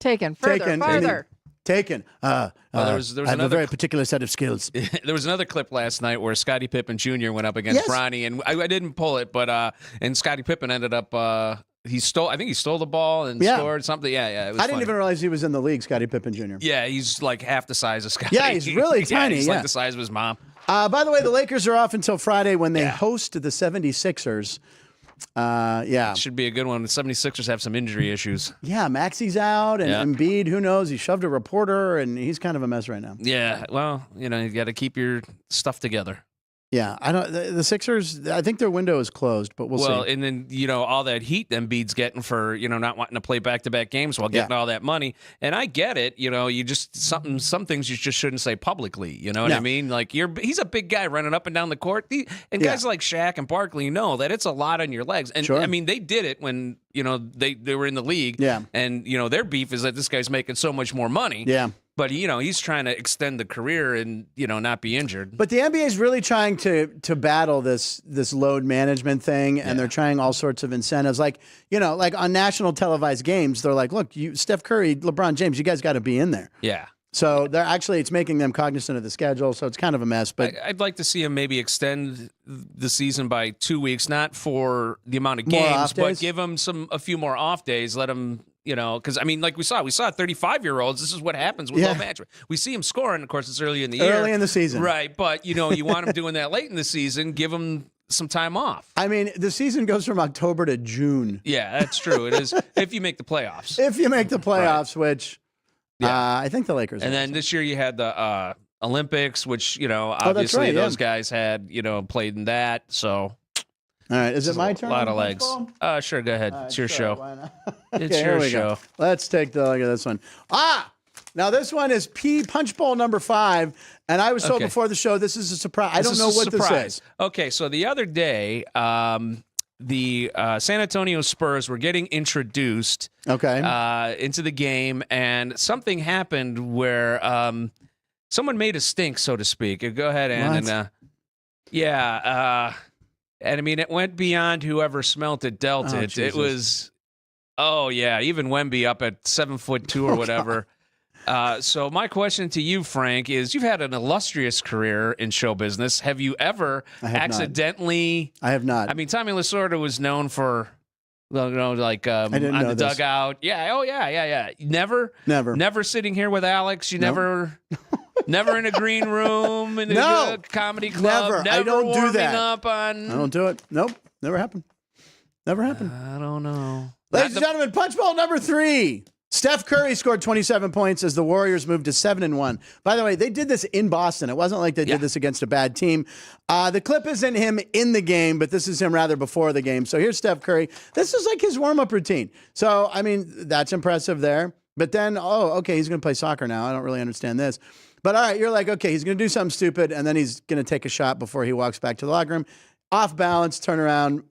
Taken. Farther. Taken. There was I have a another very particular set of skills. There was another clip last night where Scottie Pippen Jr. went up against Bronny, and I didn't pull it, but and Scottie Pippen ended up I think he stole the ball and scored something. Yeah. It was I didn't even realize he was in the league, Scottie Pippen Jr. Yeah, he's like half the size of Scottie. Yeah, he's really tiny. He's like the size of his mom. By the way, the Lakers are off until Friday when they host the 76ers. Should be a good one. The 76ers have some injury issues. Yeah, Maxi's out, and Embiid, who knows? He shoved a reporter, and he's kind of a mess right now. Yeah, well, you got to keep your stuff together. Yeah, I don't. The Sixers, I think their window is closed, but we'll see. Well, and then all that heat Embiid's getting for not wanting to play back-to-back games while getting all that money. And I get it. You just some things you just shouldn't say publicly. You know what I mean? Like he's a big guy running up and down the court, and guys like Shaq and Barkley know that it's a lot on your legs. And I mean, they did it when they were in the league. Yeah, and their beef is that this guy's making so much more money. Yeah. But he's trying to extend the career and not be injured. But the NBA is really trying to battle this load management thing, and they're trying all sorts of incentives. Like like on national televised games, they're like, "Look, Steph Curry, LeBron James, you guys got to be in there." Yeah. So it's making them cognizant of the schedule. So it's kind of a mess. But I'd like to see him maybe extend the season by 2 weeks, not for the amount of games, but give him a few more off days. Let him. Because I mean, like we saw 35-year-olds. This is what happens with low management. We see him scoring. Of course, it's early in the year, early in the season, right? But you want him doing that late in the season. Give him some time off. I mean, the season goes from October to June. Yeah, that's true. It is if you make the playoffs. If you make the playoffs, which I think the Lakers. And then this year you had the Olympics, which obviously those guys had played in that. So. All right, is it my turn? A lot of legs. Sure, go ahead. It's your show. It's your show. Go. Let's take a look at this one. Now this one is Punch Bowl number 5, and I was told before the show this is a surprise. I don't know what this is. Okay, so the other day, the San Antonio Spurs were getting introduced into the game, and something happened where someone made a stink, so to speak. Go ahead, Ann. And I mean, it went beyond whoever smelt it dealt it. Jesus. It was, even Wemby up at 7'2" or whatever. So my question to you, Frank, is you've had an illustrious career in show business. Have you ever accidentally? I have not. I mean, Tommy Lasorda was known for, on the dugout. Yeah. Oh, yeah. Never sitting here with Alex. You never. Never in a green room in a comedy club. Never. I don't do that. Up on... I don't do it. Nope. Never happened. I don't know. Ladies and gentlemen, Punch Bowl number 3. Steph Curry scored 27 points as the Warriors moved to 7-1. By the way, they did this in Boston. It wasn't like they did this against a bad team. The clip isn't him in the game, but this is him rather before the game. So here's Steph Curry. This is like his warm-up routine. So, I mean, that's impressive there. But then, he's going to play soccer now. I don't really understand this. But all right, you're like, okay, he's going to do something stupid, and then he's going to take a shot before he walks back to the locker room. Off balance, turn around,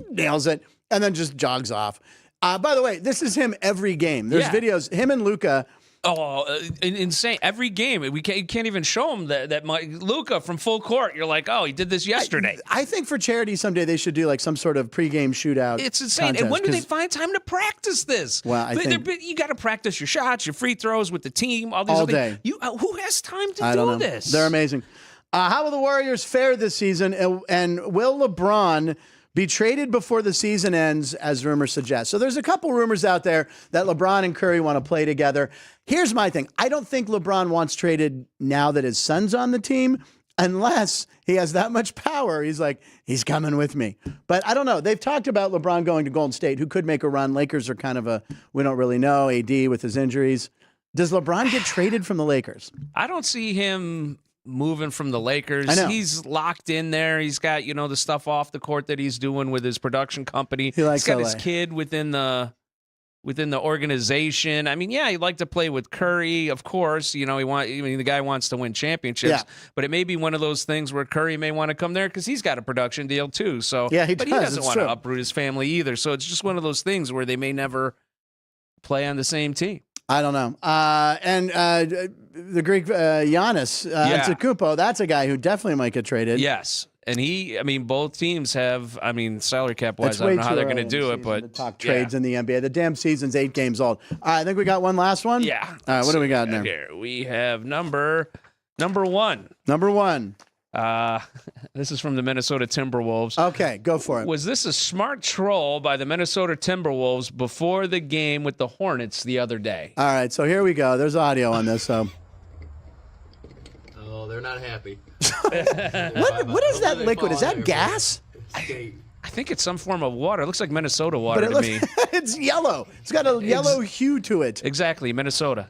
nails it, and then just jogs off. By the way, this is him every game. There's videos, him and Luka. Oh, insane. Every game. You can't even show him that Luka from full court. You're like, he did this yesterday. I think for charity someday they should do like some sort of pregame shootout. It's insane. Contest, and when do they find time to practice this? Well, I think you got to practice your shots, your free throws with the team, all these all other day. Things. Who has time to I don't know. this? They're amazing. How will the Warriors fare this season? And will LeBron be traded before the season ends, as rumors suggest. So there's a couple rumors out there that LeBron and Curry want to play together. Here's my thing. I don't think LeBron wants traded now that his son's on the team, unless he has that much power. He's like, he's coming with me. But I don't know. They've talked about LeBron going to Golden State, who could make a run. Lakers are kind of we don't really know, AD with his injuries. Does LeBron get traded from the Lakers? I don't see him moving from the Lakers. I know. He's locked in there. He's got, the stuff off the court that he's doing with his production company. He likes He's got LA. his kid within the organization. I mean, yeah, he'd like to play with Curry, of course. The guy wants to win championships. Yeah. But it may be one of those things where Curry may want to come there because he's got a production deal too. So yeah, he doesn't want true. to uproot his family either. So it's just one of those things where they may never play on the same team. I don't know. And the Greek Giannis Antetokounmpo, that's a guy who definitely might get traded. Yes. And both teams have, salary cap wise, I don't know how they're going to do it, but to talk trades in the NBA. The damn season's 8 games old. All right, I think we got one last one. Yeah. All right, what do we got in there? Here we have number one. Number one. This is from the Minnesota Timberwolves. Okay, go for it. Was this a smart troll by the Minnesota Timberwolves before the game with the Hornets the other day? All right, so here we go. There's audio on this. So. Oh, they're not happy. What is that liquid? Is that gas? I think it's some form of water. It looks like Minnesota water to me. It's yellow. It's got a yellow hue to it. Exactly, Minnesota.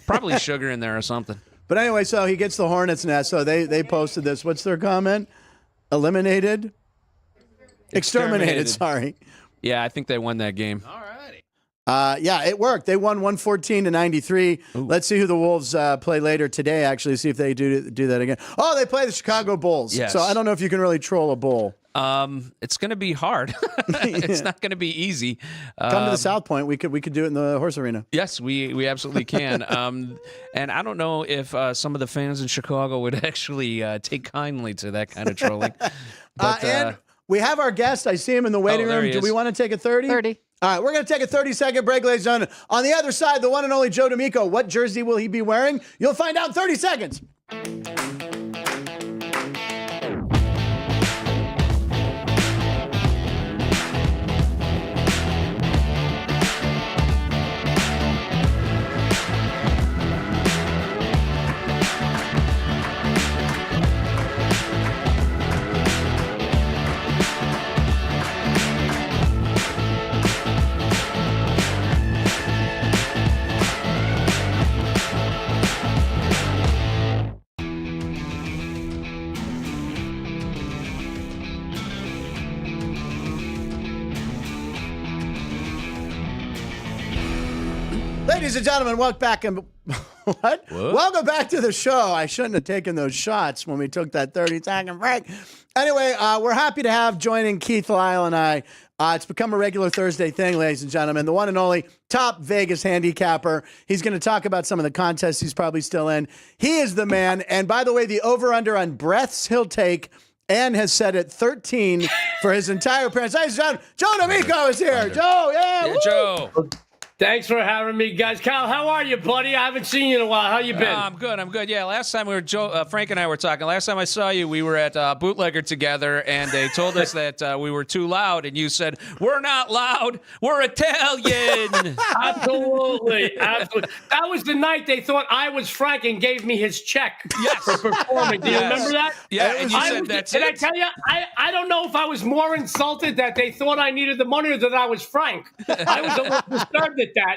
Probably sugar in there or something. But anyway, so he gets the Hornets nest. So they posted this. What's their comment? Eliminated? Exterminated, sorry. Yeah, I think they won that game. All righty. Yeah, it worked. They won 114-93. Let's see who the Wolves play later today, actually, see if they do that again. Oh, they play the Chicago Bulls. Yes. So I don't know if you can really troll a Bull. It's going to be hard. It's not going to be easy. Come to the South Point. We could do it in the horse arena. Yes, we absolutely can. And I don't know if some of the fans in Chicago would actually take kindly to that kind of trolling. But, and we have our guest. I see him in the waiting room. Do we want to take a 30? 30. All right, we're going to take a 30-second break, ladies and gentlemen. On the other side, the one and only Joe D'Amico. What jersey will he be wearing? You'll find out in 30 seconds. Ladies and gentlemen, welcome back. What? Welcome back to the show. I shouldn't have taken those shots when we took that 30-second break. Anyway, we're happy to have joining Keith, Lyle, and I. It's become a regular Thursday thing, ladies and gentlemen. The one and only top Vegas handicapper. He's going to talk about some of the contests he's probably still in. He is the man. And by the way, the over-under on breaths he'll take and has set it 13 for his entire appearance. Ladies and gentlemen, Joe D'Amico is here. Joe, Yeah, Joe. Thanks for having me, guys. Kyle, how are you, buddy? I haven't seen you in a while. How you been? I'm good. Yeah, last time Frank and I were talking. Last time I saw you, we were at Bootlegger together, and they told us that we were too loud, and you said, "We're not loud. We're Italian." Absolutely. That was the night they thought I was Frank and gave me his check for performing. Do you remember that? Yeah, and you said that's it. Did I tell you? I don't know if I was more insulted that they thought I needed the money or that I was Frank. I was a little disturbed at that.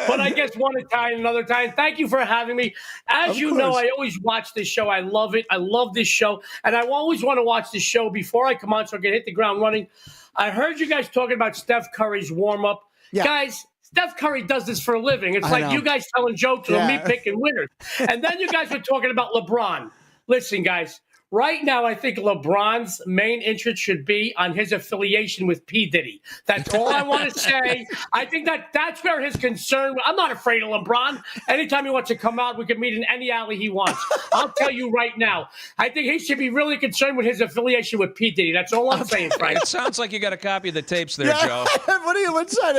But I guess one Italian, another time. Thank you for having me. As you know, I always watch this show. I love it. I love this show. And I always want to watch this show before I come on so I can hit the ground running. I heard you guys talking about Steph Curry's warm-up. Yeah. Guys, Steph Curry does this for a living. It's like you guys telling jokes or me picking winners. And then you guys were talking about LeBron. Listen, guys. Right now, I think LeBron's main interest should be on his affiliation with P. Diddy. That's all I want to say. I think that's where his concern. I'm not afraid of LeBron. Anytime he wants to come out, we can meet in any alley he wants. I'll tell you right now. I think he should be really concerned with his affiliation with P. Diddy. That's all I'm saying, Frank. It sounds like you got a copy of the tapes there, Joe. What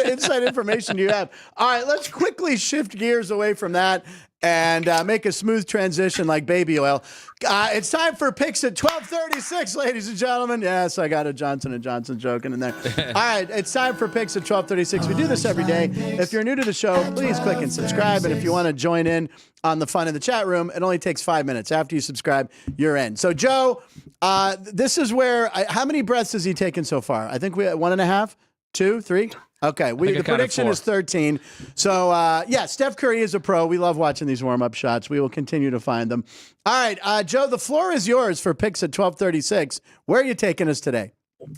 inside information do you have? All right, let's quickly shift gears away from that and make a smooth transition like baby oil. It's time for picks at 12:36, ladies and gentlemen. Yes, I got a Johnson & Johnson joking in there. All right, it's time for picks at 12:36. We do this every day. If you're new to the show, please click and subscribe. And if you want to join in on the fun in the chat room, it only takes 5 minutes. After you subscribe, you're in. So, Joe, this is where how many breaths has he taken so far? I think we 1.5, 2, 3. Okay, the prediction is 13. So, Steph Curry is a pro. We love watching these warm-up shots. We will continue to find them. All right, Joe, the floor is yours for picks at 12:36. Where are you taking us today?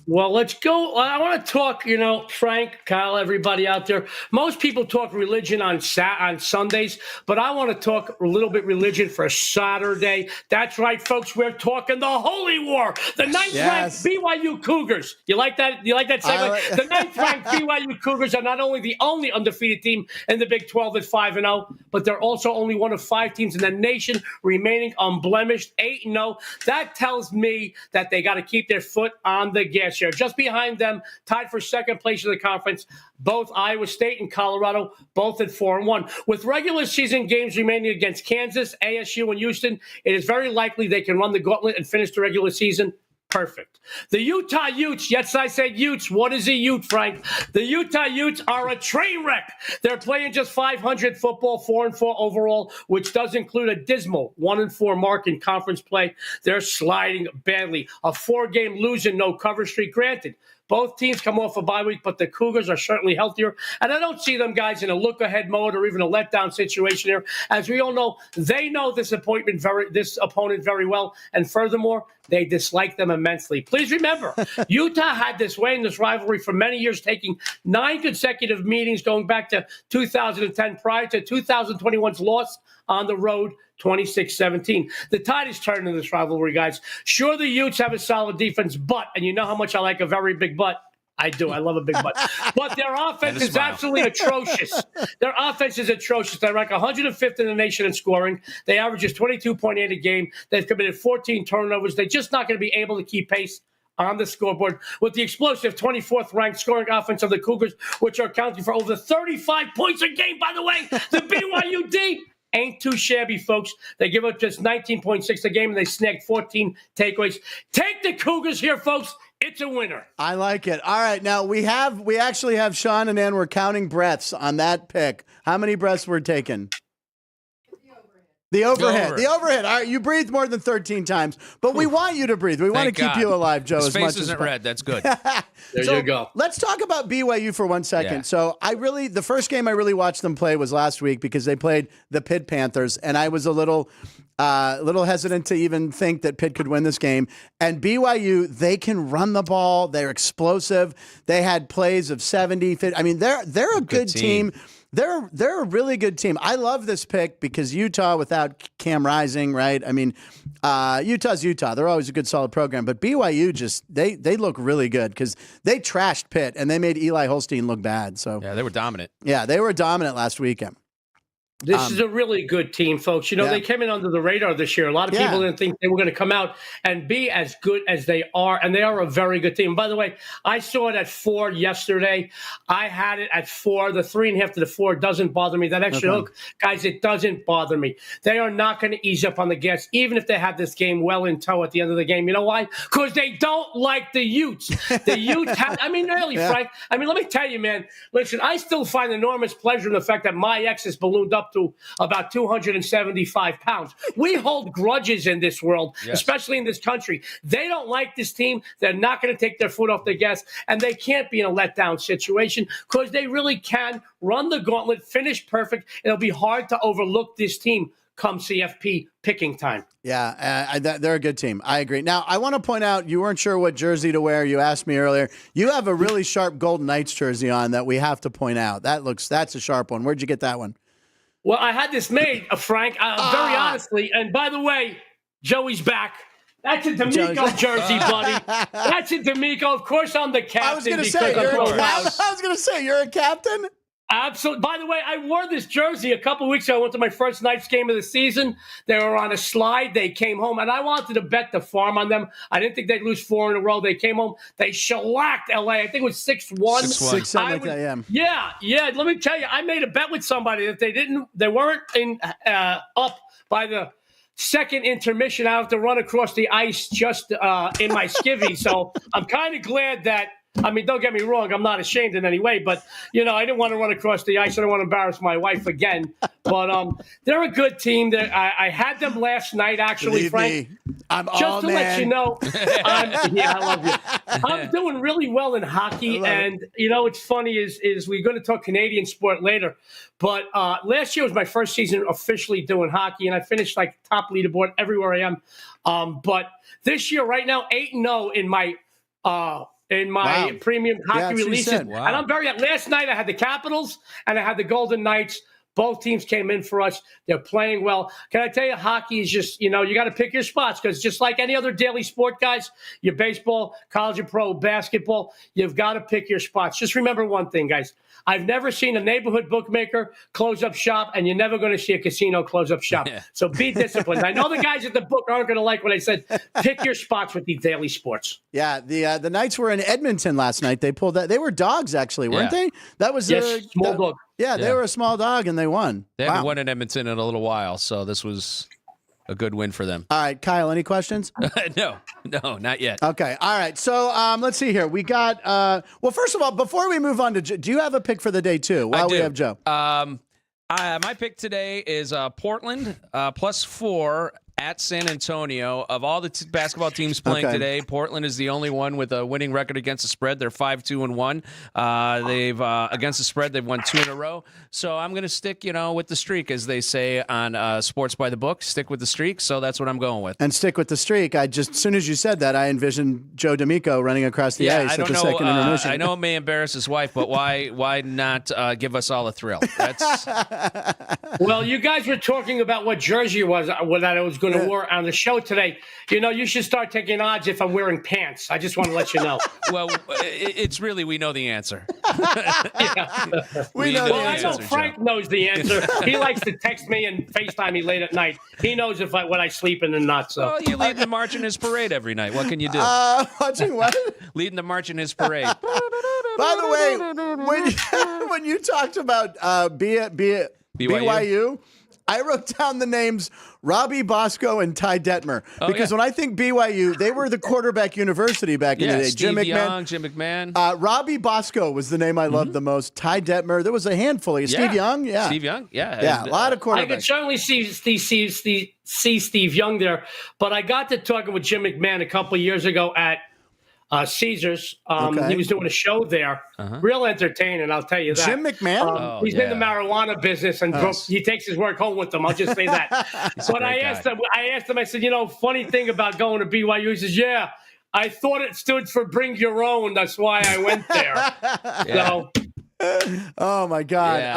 Well, let's go. I want to talk, Frank, Kyle, everybody out there. Most people talk religion on Sundays, but I want to talk a little bit religion for Saturday. That's right, folks. We're talking the Holy War. The ninth-ranked BYU Cougars. You like that? You like that segment? The ninth-ranked BYU Cougars are not only the only undefeated team in the Big 12 at 5-0, but they're also only one of 5 teams in the nation remaining unblemished, 8-0. That tells me that they got to keep their foot on the gas here. Just behind them, tied for second place in the conference, both Iowa State and Colorado, both at 4-1. With regular season games remaining against Kansas, ASU, and Houston, it is very likely they can run the gauntlet and finish the regular season perfect. The Utah Utes, yes, I said Utes. What is a Ute, Frank? The Utah Utes are a train wreck. They're playing just 500 football, 4-4 overall, which does include a dismal 1-4 mark in conference play. They're sliding badly. A 4-game losing, no cover streak. Granted, both teams come off a bye week, but the Cougars are certainly healthier. And I don't see them guys in a look-ahead mode or even a letdown situation here. As we all know, they know this opponent very well. And furthermore, they dislike them immensely. Please remember, Utah had this way in this rivalry for many years, taking 9 consecutive meetings going back to 2010 prior to 2021's loss on the road, 26-17. The tide is turning in this rivalry, guys. Sure, the Utes have a solid defense, and you know how much I like a very big butt. I do. I love a big butt. But their offense is absolutely atrocious. Their offense is atrocious. They rank 105th in the nation in scoring. They average just 22.8 a game. They've committed 14 turnovers. They're just not going to be able to keep pace on the scoreboard with the explosive 24th ranked scoring offense of the Cougars, which are accounting for over 35 points a game, by the way. The BYU D ain't too shabby, folks. They give up just 19.6 a game, and they snagged 14 takeaways. Take the Cougars here, folks. It's a winner. I like it. All right, now we actually have Sean and Ann. We're counting breaths on that pick. How many breaths were taken? The overhead. The overhead. All right, you breathed more than 13 times, but we want you to breathe. We want to keep you alive, Joe. His as face much isn't as red. That's good. There you go. Let's talk about BYU for 1 second. Yeah. So the first game I really watched them play was last week because they played the Pitt Panthers, and I was a little hesitant to even think that Pitt could win this game. And BYU, they can run the ball. They're explosive. They had plays of 70, 50. I mean, they're a good team. They're a really good team. I love this pick because Utah without Cam Rising, right? I mean, Utah's Utah. They're always a good, solid program. But BYU they look really good because they trashed Pitt and they made Eli Holstein look bad. So yeah, they were dominant. Yeah, they were dominant last weekend. This is a really good team, folks. They came in under the radar this year. A lot of people didn't think they were going to come out and be as good as they are, and they are a very good team. By the way, I saw it at 4 yesterday. I had it at 4. The 3.5 to the 4 doesn't bother me. That extra hook, guys, it doesn't bother me. They are not going to ease up on the gas, even if they have this game well in tow at the end of the game. You know why? Because they don't like the Utes. The Utes really, Frank. Let me tell you, man. Listen, I still find enormous pleasure in the fact that my ex is ballooned up to about 275 pounds. We hold grudges in this world, especially in this country. They don't like this team. They're not going to take their foot off the gas, and they can't be in a letdown situation because they really can run the gauntlet, finish perfect. It'll be hard to overlook this team come CFP picking time. Yeah, they're a good team. I agree. Now, I want to point out, you weren't sure what jersey to wear. You asked me earlier. You have a really sharp Golden Knights jersey on that we have to point out. That's a sharp one. Where'd you get that one? Well, I had this made, Frank, very honestly. And by the way, Joey's back. That's a D'Amico jersey, buddy. That's a D'Amico. Of course, I'm the captain. I was going to say, you're a captain? Absolutely. By the way, I wore this jersey a couple of weeks ago. I went to my first night's game of the season. They were on a slide. They came home, and I wanted to bet the farm on them. I didn't think they'd lose 4 in a row. They came home. They shellacked LA. I think it was 6-1. 6-1. 6-7 like that, yeah. Yeah. Let me tell you, I made a bet with somebody that they weren't up by the second intermission. I have to run across the ice just in my skivvy. So I'm kind of glad that. I mean, don't get me wrong. I'm not ashamed in any way, but, I didn't want to run across the ice. I don't want to embarrass my wife again. But they're a good team. I had them last night, actually, Believe Frank. me, I'm just all to man. let you know, I love you. I'm doing really well in hockey. And, what's funny is we're going to talk Canadian sport later. But last year was my first season officially doing hockey, and I finished like top leaderboard everywhere I am. But this year, right now, 8-0 in my premium hockey releases. And I'm last night I had the Capitals and I had the Golden Knights. Both teams came in for us. They're playing well. Can I tell you, hockey is just, you got to pick your spots, because just like any other daily sport, guys, your baseball, college and pro, basketball, you've got to pick your spots. Just remember one thing, guys. I've never seen a neighborhood bookmaker close up shop, and you're never going to see a casino close up shop. Yeah. So be disciplined. I know the guys at the book aren't going to like what I said. Pick your spots with these daily sports. Yeah, the Knights were in Edmonton last night. They pulled that. They were dogs, actually, weren't they? That was small dog. Yeah, they were a small dog, and they won. They haven't won in Edmonton in a little while, so this was a good win for them. All right, Kyle, any questions? No, not yet. Okay, all right. So let's see here. We got, well, first of all, before we move on to do you have a pick for the day, too, while we have Joe? My pick today is Portland +4 at San Antonio. Of all the basketball teams playing today, Portland is the only one with a winning record against the spread. They're 5-2-1. They've against the spread, they've won 2 in a row. So I'm going to stick, with the streak, as they say on Sports by the Book. Stick with the streak. So that's what I'm going with. And stick with the streak. As soon as you said that, I envisioned Joe D'Amico running across the ice at the second intermission. I know it may embarrass his wife, but why not give us all a thrill? That's Well, you guys were talking about what jersey that I was going to wear on the show today. You should start taking odds if I'm wearing pants. I just want to let you know. Well, it's really, we know the answer. We know the I answer. know Frank knows the answer. He likes to text me and FaceTime me late at night. He knows what I sleep in and not. So. Well, you lead the march in his parade every night. What can you do? Watching what? Leading the march in his parade. By the way, when you talked about BYU, I wrote down the names Robbie Bosco and Ty Detmer because when I think BYU, they were the quarterback university back in the day. Jim McMahon. Robbie Bosco was the name I loved the most. Ty Detmer, there was a handful. Steve Young, Steve Young, yeah, a lot of quarterbacks. I could certainly see Steve Young there, but I got to talking with Jim McMahon a couple of years ago at Caesars. He was doing a show there. Real entertaining, I'll tell you that. Jim McMahon? He's in the marijuana business, and he takes his work home with him. I'll just say that. But I asked him, I said, funny thing about going to BYU. He says, yeah, I thought it stood for bring your own. That's why I went there. So. Oh, my God. Yeah.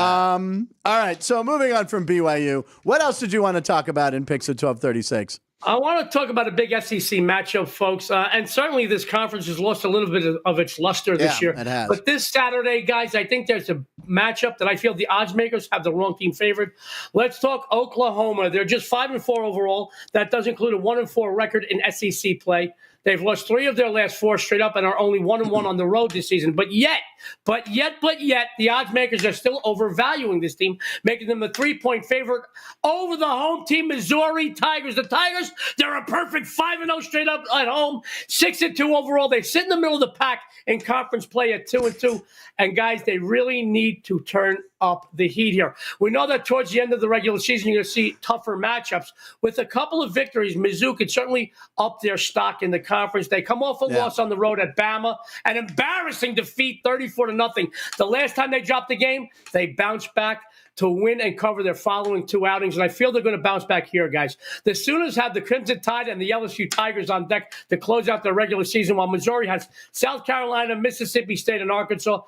All right, so moving on from BYU, what else did you want to talk about in Picks at 1236? I want to talk about a big SEC matchup, folks. And certainly this conference has lost a little bit of its luster this year. It has. But this Saturday, guys, I think there's a matchup that I feel the odds makers have the wrong team favored. Let's talk Oklahoma. They're just 5-4 overall. That does include a 1-4 record in SEC play. They've lost 3 of their last 4 straight up and are only 1-1 on the road this season. But yet, the odds makers are still overvaluing this team, making them a 3-point favorite over the home team, Missouri Tigers. The Tigers, they're a perfect 5-0 straight up at home, 6-2 overall. They sit in the middle of the pack in conference play at 2-2. And guys, they really need to turn up the heat here. We know that towards the end of the regular season, you're going to see tougher matchups. With a couple of victories, Mizzou could certainly up their stock in the conference. They come off a loss on the road at Bama, an embarrassing defeat, 34-0. The last time they dropped the game, they bounced back to win and cover their following 2 outings, and I feel they're going to bounce back here, guys. The Sooners have the Crimson Tide and the LSU Tigers on deck to close out their regular season, while Missouri has South Carolina, Mississippi State, and Arkansas.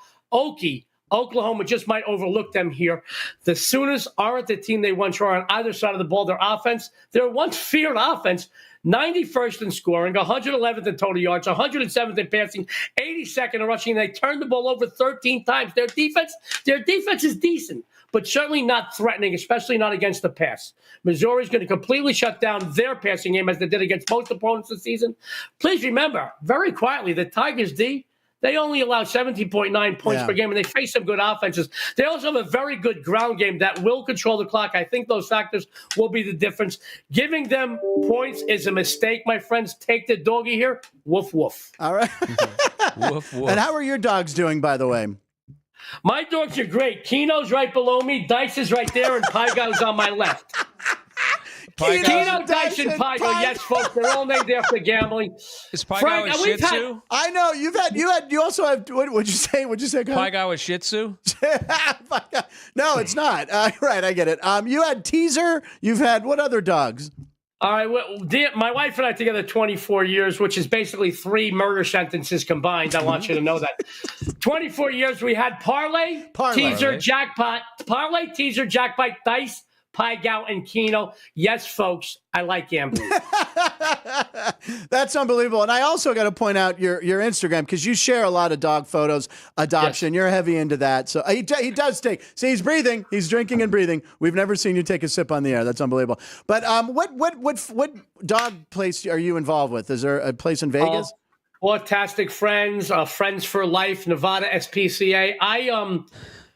Oklahoma just might overlook them here. The Sooners aren't the team they once were on either side of the ball. Their offense, their once feared offense, 91st in scoring, 111th in total yards, 107th in passing, 82nd in rushing. They turned the ball over 13 times. Their defense is decent, but certainly not threatening, especially not against the pass. Missouri's going to completely shut down their passing game as they did against most opponents this season. Please remember, very quietly, the Tigers D, they only allow 17.9 points per game, and they face some good offenses. They also have a very good ground game that will control the clock. I think those factors will be the difference. Giving them points is a mistake, my friends. Take the doggy here. Woof, woof. All right. Woof, woof. And how are your dogs doing, by the way? My dogs are great. Keno's right below me. Dice is right there, and Pygo's on my left. Keno, Dice, and Pygo. Yes, folks, they're all named after gambling. Is Pygo Frank, a Shih Tzu? I know you also have. What'd you say? What'd you say? Pygo a Shih Tzu? No, it's not. Right, I get it. You had Teaser. You've had what other dogs? All right, well, my wife and I together 24 years, which is basically 3 murder sentences combined. I want you to know that. 24 years, we had Parlay, Teaser, Jackpot, Parlay, Teaser, Jackpot, Dice, Pygo, and Keno. Yes, folks, I like gambling. That's unbelievable. And I also got to point out your Instagram, because you share a lot of dog photos, adoption. Yes. You're heavy into that. So he does take. See, he's breathing. He's drinking and breathing. We've never seen you take a sip on the air. That's unbelievable. But what dog place are you involved with? Is there a place in Vegas? Fantastic Friends, Friends for Life, Nevada SPCA. I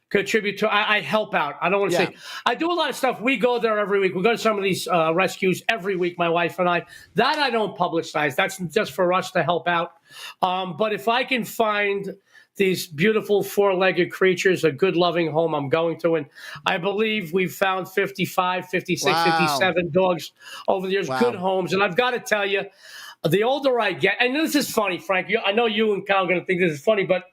contribute to. I help out. I don't want to say. I do a lot of stuff. We go there every week. We go to some of these rescues every week, my wife and I. That I don't publicize. That's just for us to help out. But if I can find these beautiful 4-legged creatures a good, loving home, I'm going to. And I believe we've found 55, 56, 57 dogs over the years, good homes. And I've got to tell you, the older I get, and this is funny, Frank, I know you and Kyle are going to think this is funny, but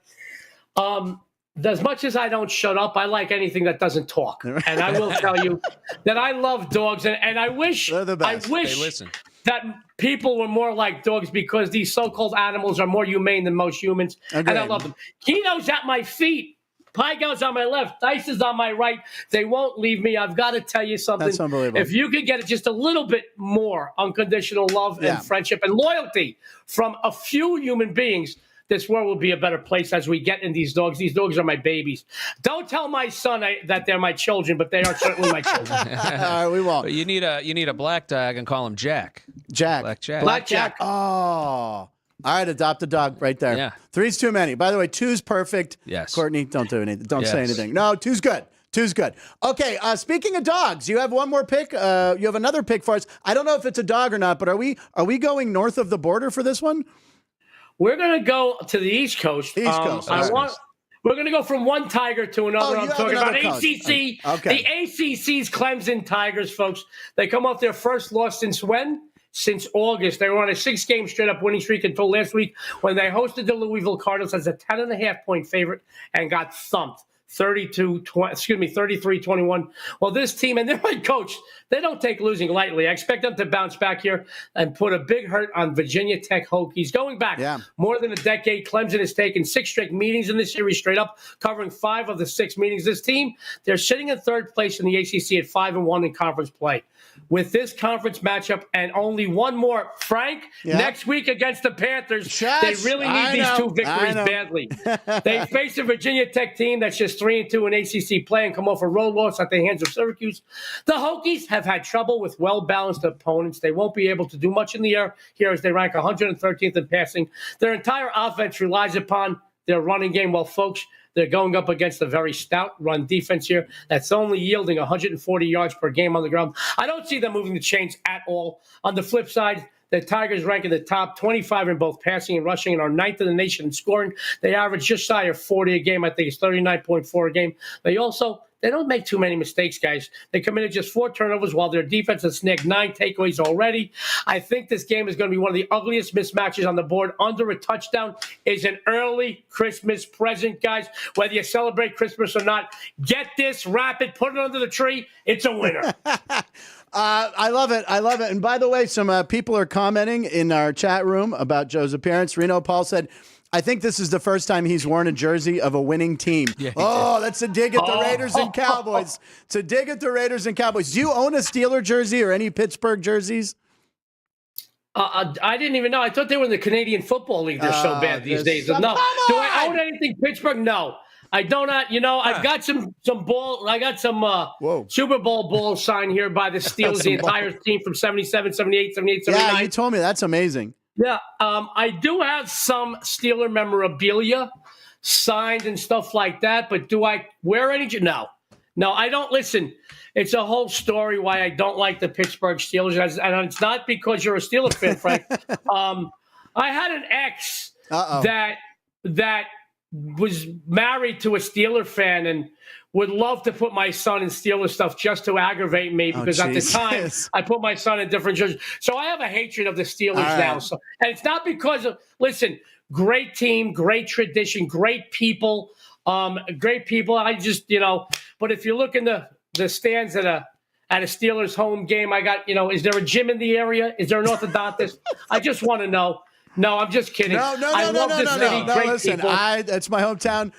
as much as I don't shut up, I like anything that doesn't talk. And I will tell you that I love dogs, and I wish that people were more like dogs, because these so-called animals are more humane than most humans, and I love them. Keno's at my feet. Pygo's on my left. Dice is on my right. They won't leave me. I've got to tell you something. That's unbelievable. If you could get just a little bit more unconditional love and friendship and loyalty from a few human beings, this world will be a better place as we get in these dogs. These dogs are my babies. Don't tell my son that they're my children, but they are certainly my children. All right, we won't. But you need a black dog and call him Jack. Black Jack. Oh. All right, adopt a dog right there. Yeah. 3's too many. By the way, 2's perfect. Yes. Courtney, don't do anything. Don't say anything. No, 2's good. 2's good. Okay, speaking of dogs, you have one more pick. You have another pick for us. I don't know if it's a dog or not, but are we going north of the border for this one? We're going to go to the East Coast. East Coast. We're going to go from one Tiger to another. I'm talking about ACC. Okay. The ACC's Clemson Tigers, folks. They come off their first loss since when? Since August. They were on a 6-game straight-up winning streak until last week when they hosted the Louisville Cardinals as a 10.5-point favorite and got thumped. 33-21. Well, this team and their head coach, they don't take losing lightly. I expect them to bounce back here and put a big hurt on Virginia Tech Hokies. Going back more than a decade, Clemson has taken 6 straight meetings in this series straight up, covering 5 of the 6 meetings. This team, they're sitting in 3rd place in the ACC at 5-1 in conference play. With this conference matchup and only one more, Frank, next week against the Panthers, they really need these 2 victories badly. They face a Virginia Tech team that's just 3-2 in ACC play and come off a road loss at the hands of Syracuse. The Hokies have had trouble with well-balanced opponents. They won't be able to do much in the air here as they rank 113th in passing. Their entire offense relies upon their running game. Well, folks, they're going up against a very stout run defense here that's only yielding 140 yards per game on the ground. I don't see them moving the chains at all. On the flip side, the Tigers rank in the top 25 in both passing and rushing and are 9th in the nation in scoring. They average just shy of 40 a game. I think it's 39.4 a game. They don't make too many mistakes, guys. They committed just 4 turnovers while their defense has snagged 9 takeaways already. I think this game is going to be one of the ugliest mismatches on the board. Under a touchdown is an early Christmas present, guys. Whether you celebrate Christmas or not, get this, wrap it, put it under the tree. It's a winner. I love it. I love it. And by the way, some people are commenting in our chat room about Joe's appearance. Reno Paul said, I think this is the first time he's worn a jersey of a winning team. Yeah, that's a dig at the Raiders and Cowboys. It's a dig at the Raiders and Cowboys. Do you own a Steeler jersey or any Pittsburgh jerseys? I didn't even know. I thought they were in the Canadian Football League. They're so bad these days. No. Do I own anything Pittsburgh? No. I do not. I've got some ball. I got some Super Bowl balls signed here by the Steelers, the entire team from 77, 78, 78, 79. Yeah, you told me. That's amazing. Yeah. I do have some Steeler memorabilia signed and stuff like that, but do I wear any? No, I don't. Listen, it's a whole story why I don't like the Pittsburgh Steelers, and it's not because you're a Steeler fan, Frank. I had an ex that was married to a Steeler fan and would love to put my son in Steeler stuff just to aggravate me because at the time I put my son in different jerseys. So I have a hatred of the Steelers now. So, and it's not because of, listen, great team, great tradition, great people. I just, but if you look in the stands at a Steelers home game, I got, is there a gym in the area? Is there an orthodontist? I just want to know. No, I'm just kidding. No. Listen, that's my hometown.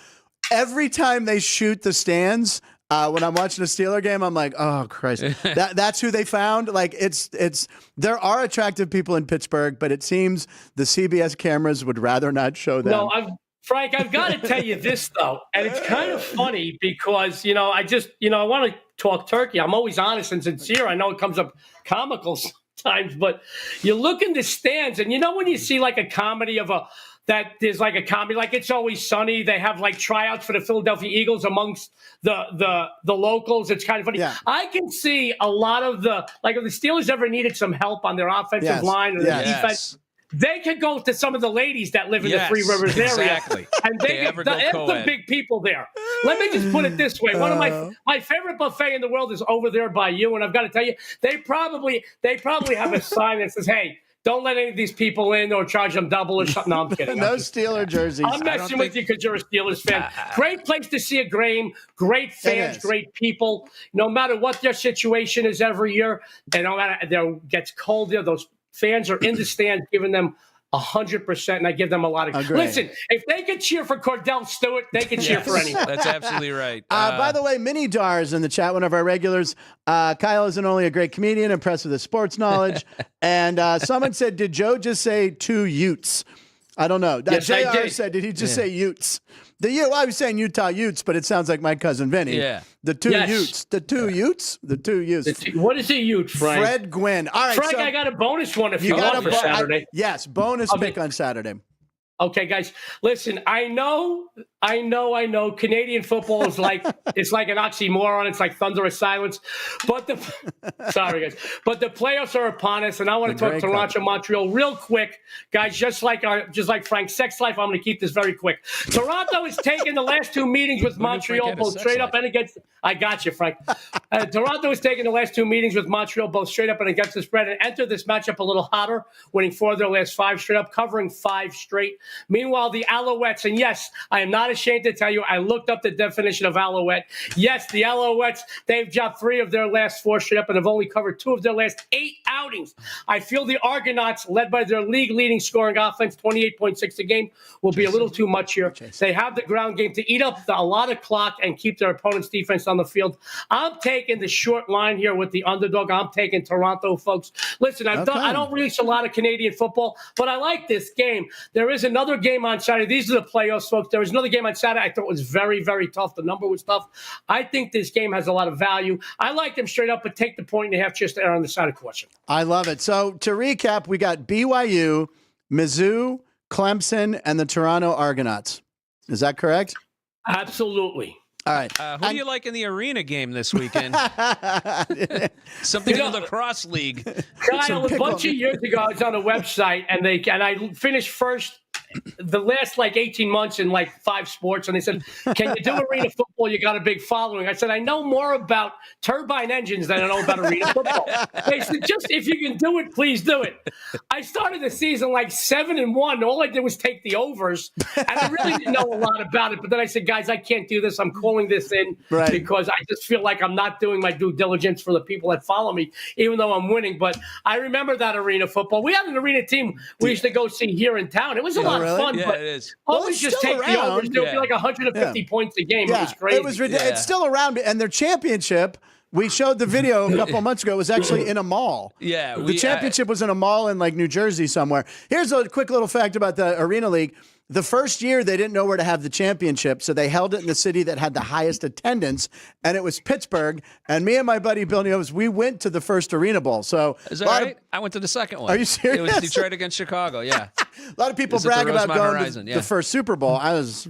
Every time they shoot the stands, when I'm watching a Steeler game, I'm like, oh Christ, that's who they found. Like there are attractive people in Pittsburgh, but it seems the CBS cameras would rather not show them. No, Frank, I've got to tell you this though, and it's kind of funny because I want to talk turkey. I'm always honest and sincere. I know it comes up comical sometimes, but you look in the stands, and when you see like a comedy that there's like a comedy, like It's Always Sunny. They have like tryouts for the Philadelphia Eagles amongst the locals. It's kind of funny. Yeah. I can see a lot of if the Steelers ever needed some help on their offensive line or their defense, they could go to some of the ladies that live in the Three Rivers area. And they're the big people there. Let me just put it this way. One of my favorite buffet in the world is over there by you. And I've got to tell you, they probably have a sign that says, hey, don't let any of these people in or charge them double or something. No, I'm kidding. No Steeler jerseys. I'm messing with you because you're a Steelers fan. Great place to see a game. Great fans. Great people. No matter what their situation is every year, and no matter it gets cold there, those fans are in the stand giving them 100%, and I give them a lot of. Listen, if they could cheer for Cordell Stewart, they can cheer for anyone. That's absolutely right. By the way, Mini Dars in the chat, one of our regulars. Kyle isn't only a great comedian, impressed with his sports knowledge, and someone said, "Did Joe just say 2 Utes?" I don't know. Yes, I JR did. said, "Did he just say Utes?" I was saying Utah Utes, but it sounds like my cousin Vinny. Yeah. The 2 Utes. The 2 Utes? The 2 Utes. What is a Ute, Frank? Fred Gwynn. All right, Frank, I got a bonus one if you want for Saturday. Yes, bonus pick on Saturday. Okay, guys, listen, I know. Canadian football is like, it's like an oxymoron. It's like thunder or silence. But sorry, guys. But the playoffs are upon us, and I want to talk Toronto, Montreal real quick. Guys, just like Frank's sex life, I'm going to keep this very quick. Toronto is taking the last 2 meetings with Montreal, both straight up and against. I got you, Frank. Toronto is taking the last 2 meetings with Montreal, both straight up and against the spread, and enter this matchup a little hotter, winning 4 of their last 5 straight up, covering 5 straight. Meanwhile, the Alouettes, and yes, I am not ashamed to tell you, I looked up the definition of Alouette. Yes, the Alouettes, they've dropped 3 of their last 4 straight up and have only covered 2 of their last 8 outings. I feel the Argonauts, led by their league-leading scoring offense, 28.6 a game, will be a little too much here. They have the ground game to eat up a lot of clock and keep their opponent's defense on the field. I'm taking the short line here with the underdog. I'm taking Toronto, folks. Listen, I don't release a lot of Canadian football, but I like this game. There is another game on Saturday. These are the playoffs, folks. There was another game on Saturday I thought was very, very tough. The number was tough. I think this game has a lot of value. I like them straight up, but take the 1.5 just to err on the side of caution. I love it. So to recap, we got BYU, Mizzou, Clemson, and the Toronto Argonauts. Is that correct? Absolutely. All right. Who do you like in the arena game this weekend? Something in the lacrosse league. Kyle, a bunch of years ago, I was on a website, and I finished first the last 18 months in 5 sports, and they said, can you do arena football? You got a big following. I said, I know more about turbine engines than I know about arena football. They said, just if you can do it, please do it. I started the season 7-1. All I did was take the overs, and I really didn't know a lot about it. But then I said, guys, I can't do this. I'm calling this in because I just feel like I'm not doing my due diligence for the people that follow me, even though I'm winning. But I remember that arena football. We had an arena team we used to go see here in town. It was a lot of fun. Yeah, but it is. Always just take the overs. There'll be 150 points a game. It was crazy. It's still around, and their championship We showed the video a couple of months ago. It was actually in a mall. Yeah. The championship was in a mall in like New Jersey somewhere. Here's a quick little fact about the Arena League. The first year, they didn't know where to have the championship, so they held it in the city that had the highest attendance, and it was Pittsburgh. And me and my buddy Bill Neves, we went to the first Arena Bowl. So is that right? I went to the second one. Are you serious? It was Detroit against Chicago, yeah. A lot of people brag about going to the first Super Bowl. I was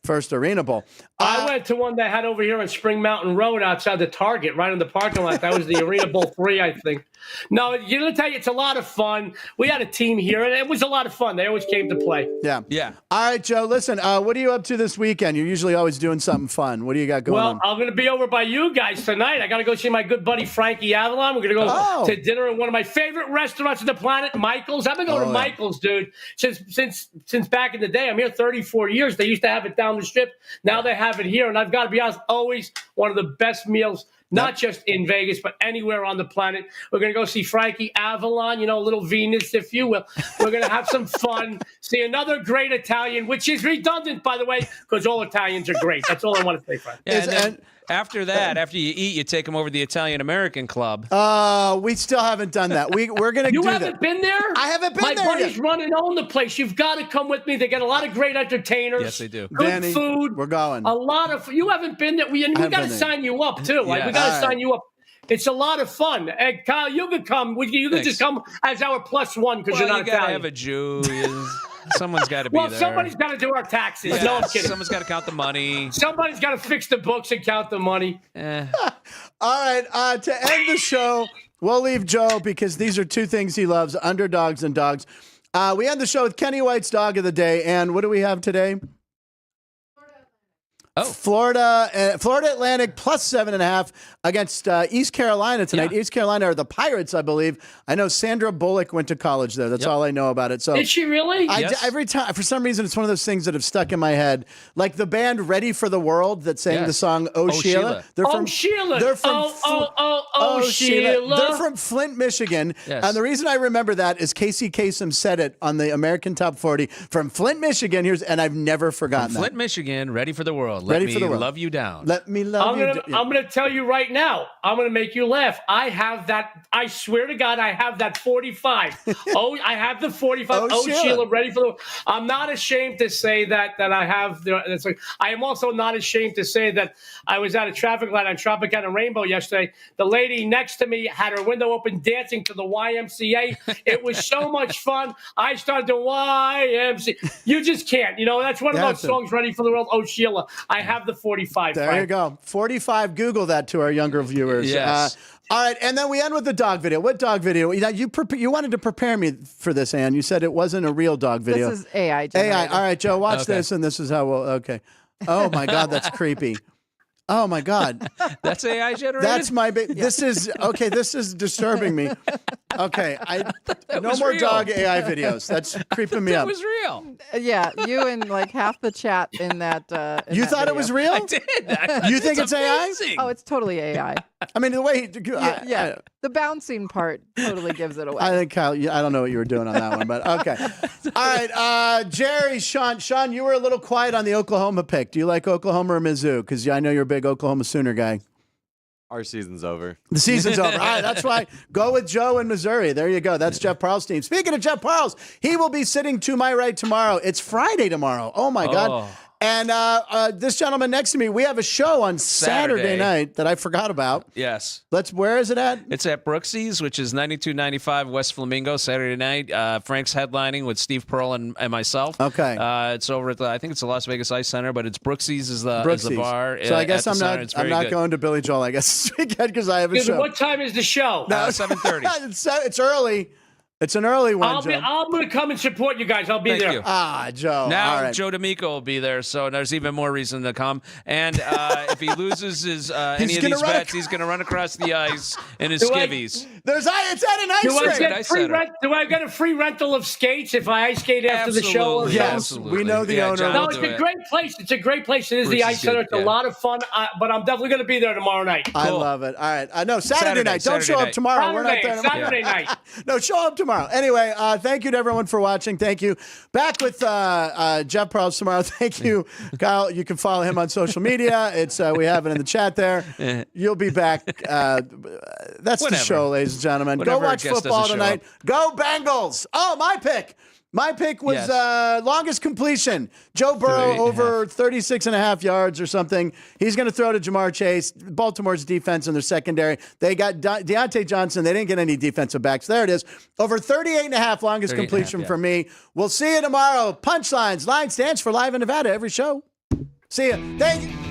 first Arena Bowl. I went to one they had over here on Spring Mountain Road outside the Target, right in the parking lot. That was the Arena Bowl 3, I think. No, you know, tell you, it's a lot of fun. We had a team here, and it was a lot of fun. They always came to play. Yeah. Yeah. All right, Joe, listen, what are you up to this weekend? You're usually always doing something fun. What do you got going on? Well, I'm going to be over by you guys tonight. I got to go see my good buddy Frankie Avalon. We're going to go to dinner in one of my favorite restaurants on the planet, Michael's. I've been going to Michael's, dude, since back in the day. I'm here 34 years. They used to have it down the strip. Now they have it here, and I've got to be honest, always one of the best meals. Not just in Vegas, but anywhere on the planet. We're going to go see Frankie Avalon, you know, a little Venus, if you will. We're going to have some fun, see another great Italian, which is redundant, by the way, because all Italians are great. That's all I want to say, Frank. Yeah, and then after that, after you eat, you take them over to the Italian-American Club. We still haven't done that. We're going to do that. You haven't been there? I haven't been there. My buddies run and own the place. You've got to come with me. They got a lot of great entertainers. Yes, they do. Good Danny, food. We're going. A lot of – you haven't been there. We got to sign you up, too. Like, we got to sign you up. It's a lot of fun. And Kyle, you can come. You can just come as our +1 because you're not you Italian. Gotta have a Jew. Someone's got to be there. Well, somebody's got to do our taxes. Yeah, no, I'm kidding. Someone's got to count the money. Somebody's got to fix the books and count the money. All right. To end the show, we'll leave Joe because these are two things he loves, underdogs and dogs. We end the show with Kenny White's Dog of the Day. And what do we have today? Florida Atlantic +7.5 against East Carolina tonight. Yeah. East Carolina are the Pirates, I believe. I know Sandra Bullock went to college there. That's all I know about it. So did she really? Yes. Every time, for some reason, it's one of those things that have stuck in my head. Like the band Ready for the World that sang the song "Oh, Sheila." They're from Sheila. They're from Sheila. They're from Flint, Michigan. Yes. And the reason I remember that is Casey Kasem said it on the American Top 40 from Flint, Michigan. And I've never forgotten Flint, Michigan, Ready for the World. Ready for the world. Love you down. Let me love you. I'm going to tell you right now. I'm going to make you laugh. I have that. I swear to God, I have that 45. I have the 45. Sheila, Ready for the World. I'm not ashamed to say that I have. I am also not ashamed to say that I was at a traffic light on Tropicana Rainbow yesterday. The lady next to me had her window open dancing to the YMCA. It was so much fun. I started to YMCA. You just can't. You know, that's one of those songs, Ready for the World. Oh, Sheila. I have the 45. There you go. 45. Google that to our younger viewers. Yes. All right, and then we end with the dog video. What dog video? You wanted to prepare me for this, Ann. You said it wasn't a real dog video. This is AI generated. AI. All right, Joe, watch this, and this is how we'll. Okay. Oh my God, that's creepy. Oh my God. That's AI generated? That's my This is okay, this is disturbing me. Okay. No more real. dog AI videos. That's creeping me It up. was real. Yeah, you and like half the chat in that. You thought it was real? I did. You think it's AI? amazing. Oh, it's totally AI. I mean, the way Yeah, the bouncing part totally gives it away. I think Kyle, I don't know what you were doing on that one, but okay. All right, Jerry, Sean, you were a little quiet on the Oklahoma pick. Do you like Oklahoma or Mizzou? Because I know you're a big Oklahoma Sooner guy. Our season's over. The season's over. All right, that's why. Go with Joe in Missouri. There you go. That's Jeff Parles' team. Speaking of Jeff Parles, he will be sitting to my right tomorrow. It's Friday tomorrow. Oh, my God. And this gentleman next to me, we have a show on Saturday night that I forgot about. Yes. Where is it at? It's at Brooksy's, which is 9295 West Flamingo, Saturday night. Frank's headlining with Steve Pearl and myself. Okay. It's over at I think it's the Las Vegas Ice Center, but it's Brooksy's is the bar. So I guess I'm not good. going to Billy Joel, I guess, this weekend because I have a show. What time is the show? 7:30. It's early. It's an early one, I'm going to come and support you guys. I'll be Thank there. you. Joe. Now all right. Joe D'Amico will be there, so there's even more reason to come. And if he loses any of these bets, he's going to run across the ice in his skivvies. It's at an ice rink. Do I get a free rental of skates if I ice skate after the show? Or yes, we know the owner. No, it's a great place. It's a great place. It is the Ice Center. It's a lot of fun, but I'm definitely going to be there tomorrow night. I love it. All right. I know Saturday night. Don't show up tomorrow. We're not there tomorrow. Saturday night. No, show up tomorrow. tomorrow. Anyway, thank you to everyone for watching. Thank you. Back with Jeff Parles tomorrow. Thank you, Kyle. You can follow him on social media. It's we have it in the chat there. You'll be back. That's the show, ladies and gentlemen. Whenever Go watch football tonight. Go Bengals. Oh, my pick. My pick was longest completion. Joe Burrow over 36.5 yards or something. He's going to throw to Jamar Chase. Baltimore's defense in their secondary. They got Deontay Johnson. They didn't get any defensive backs. There it is. Over 38.5 longest completion for me. We'll see you tomorrow. Punchlines. Line stands for Live in Nevada every show. See you. Thank you.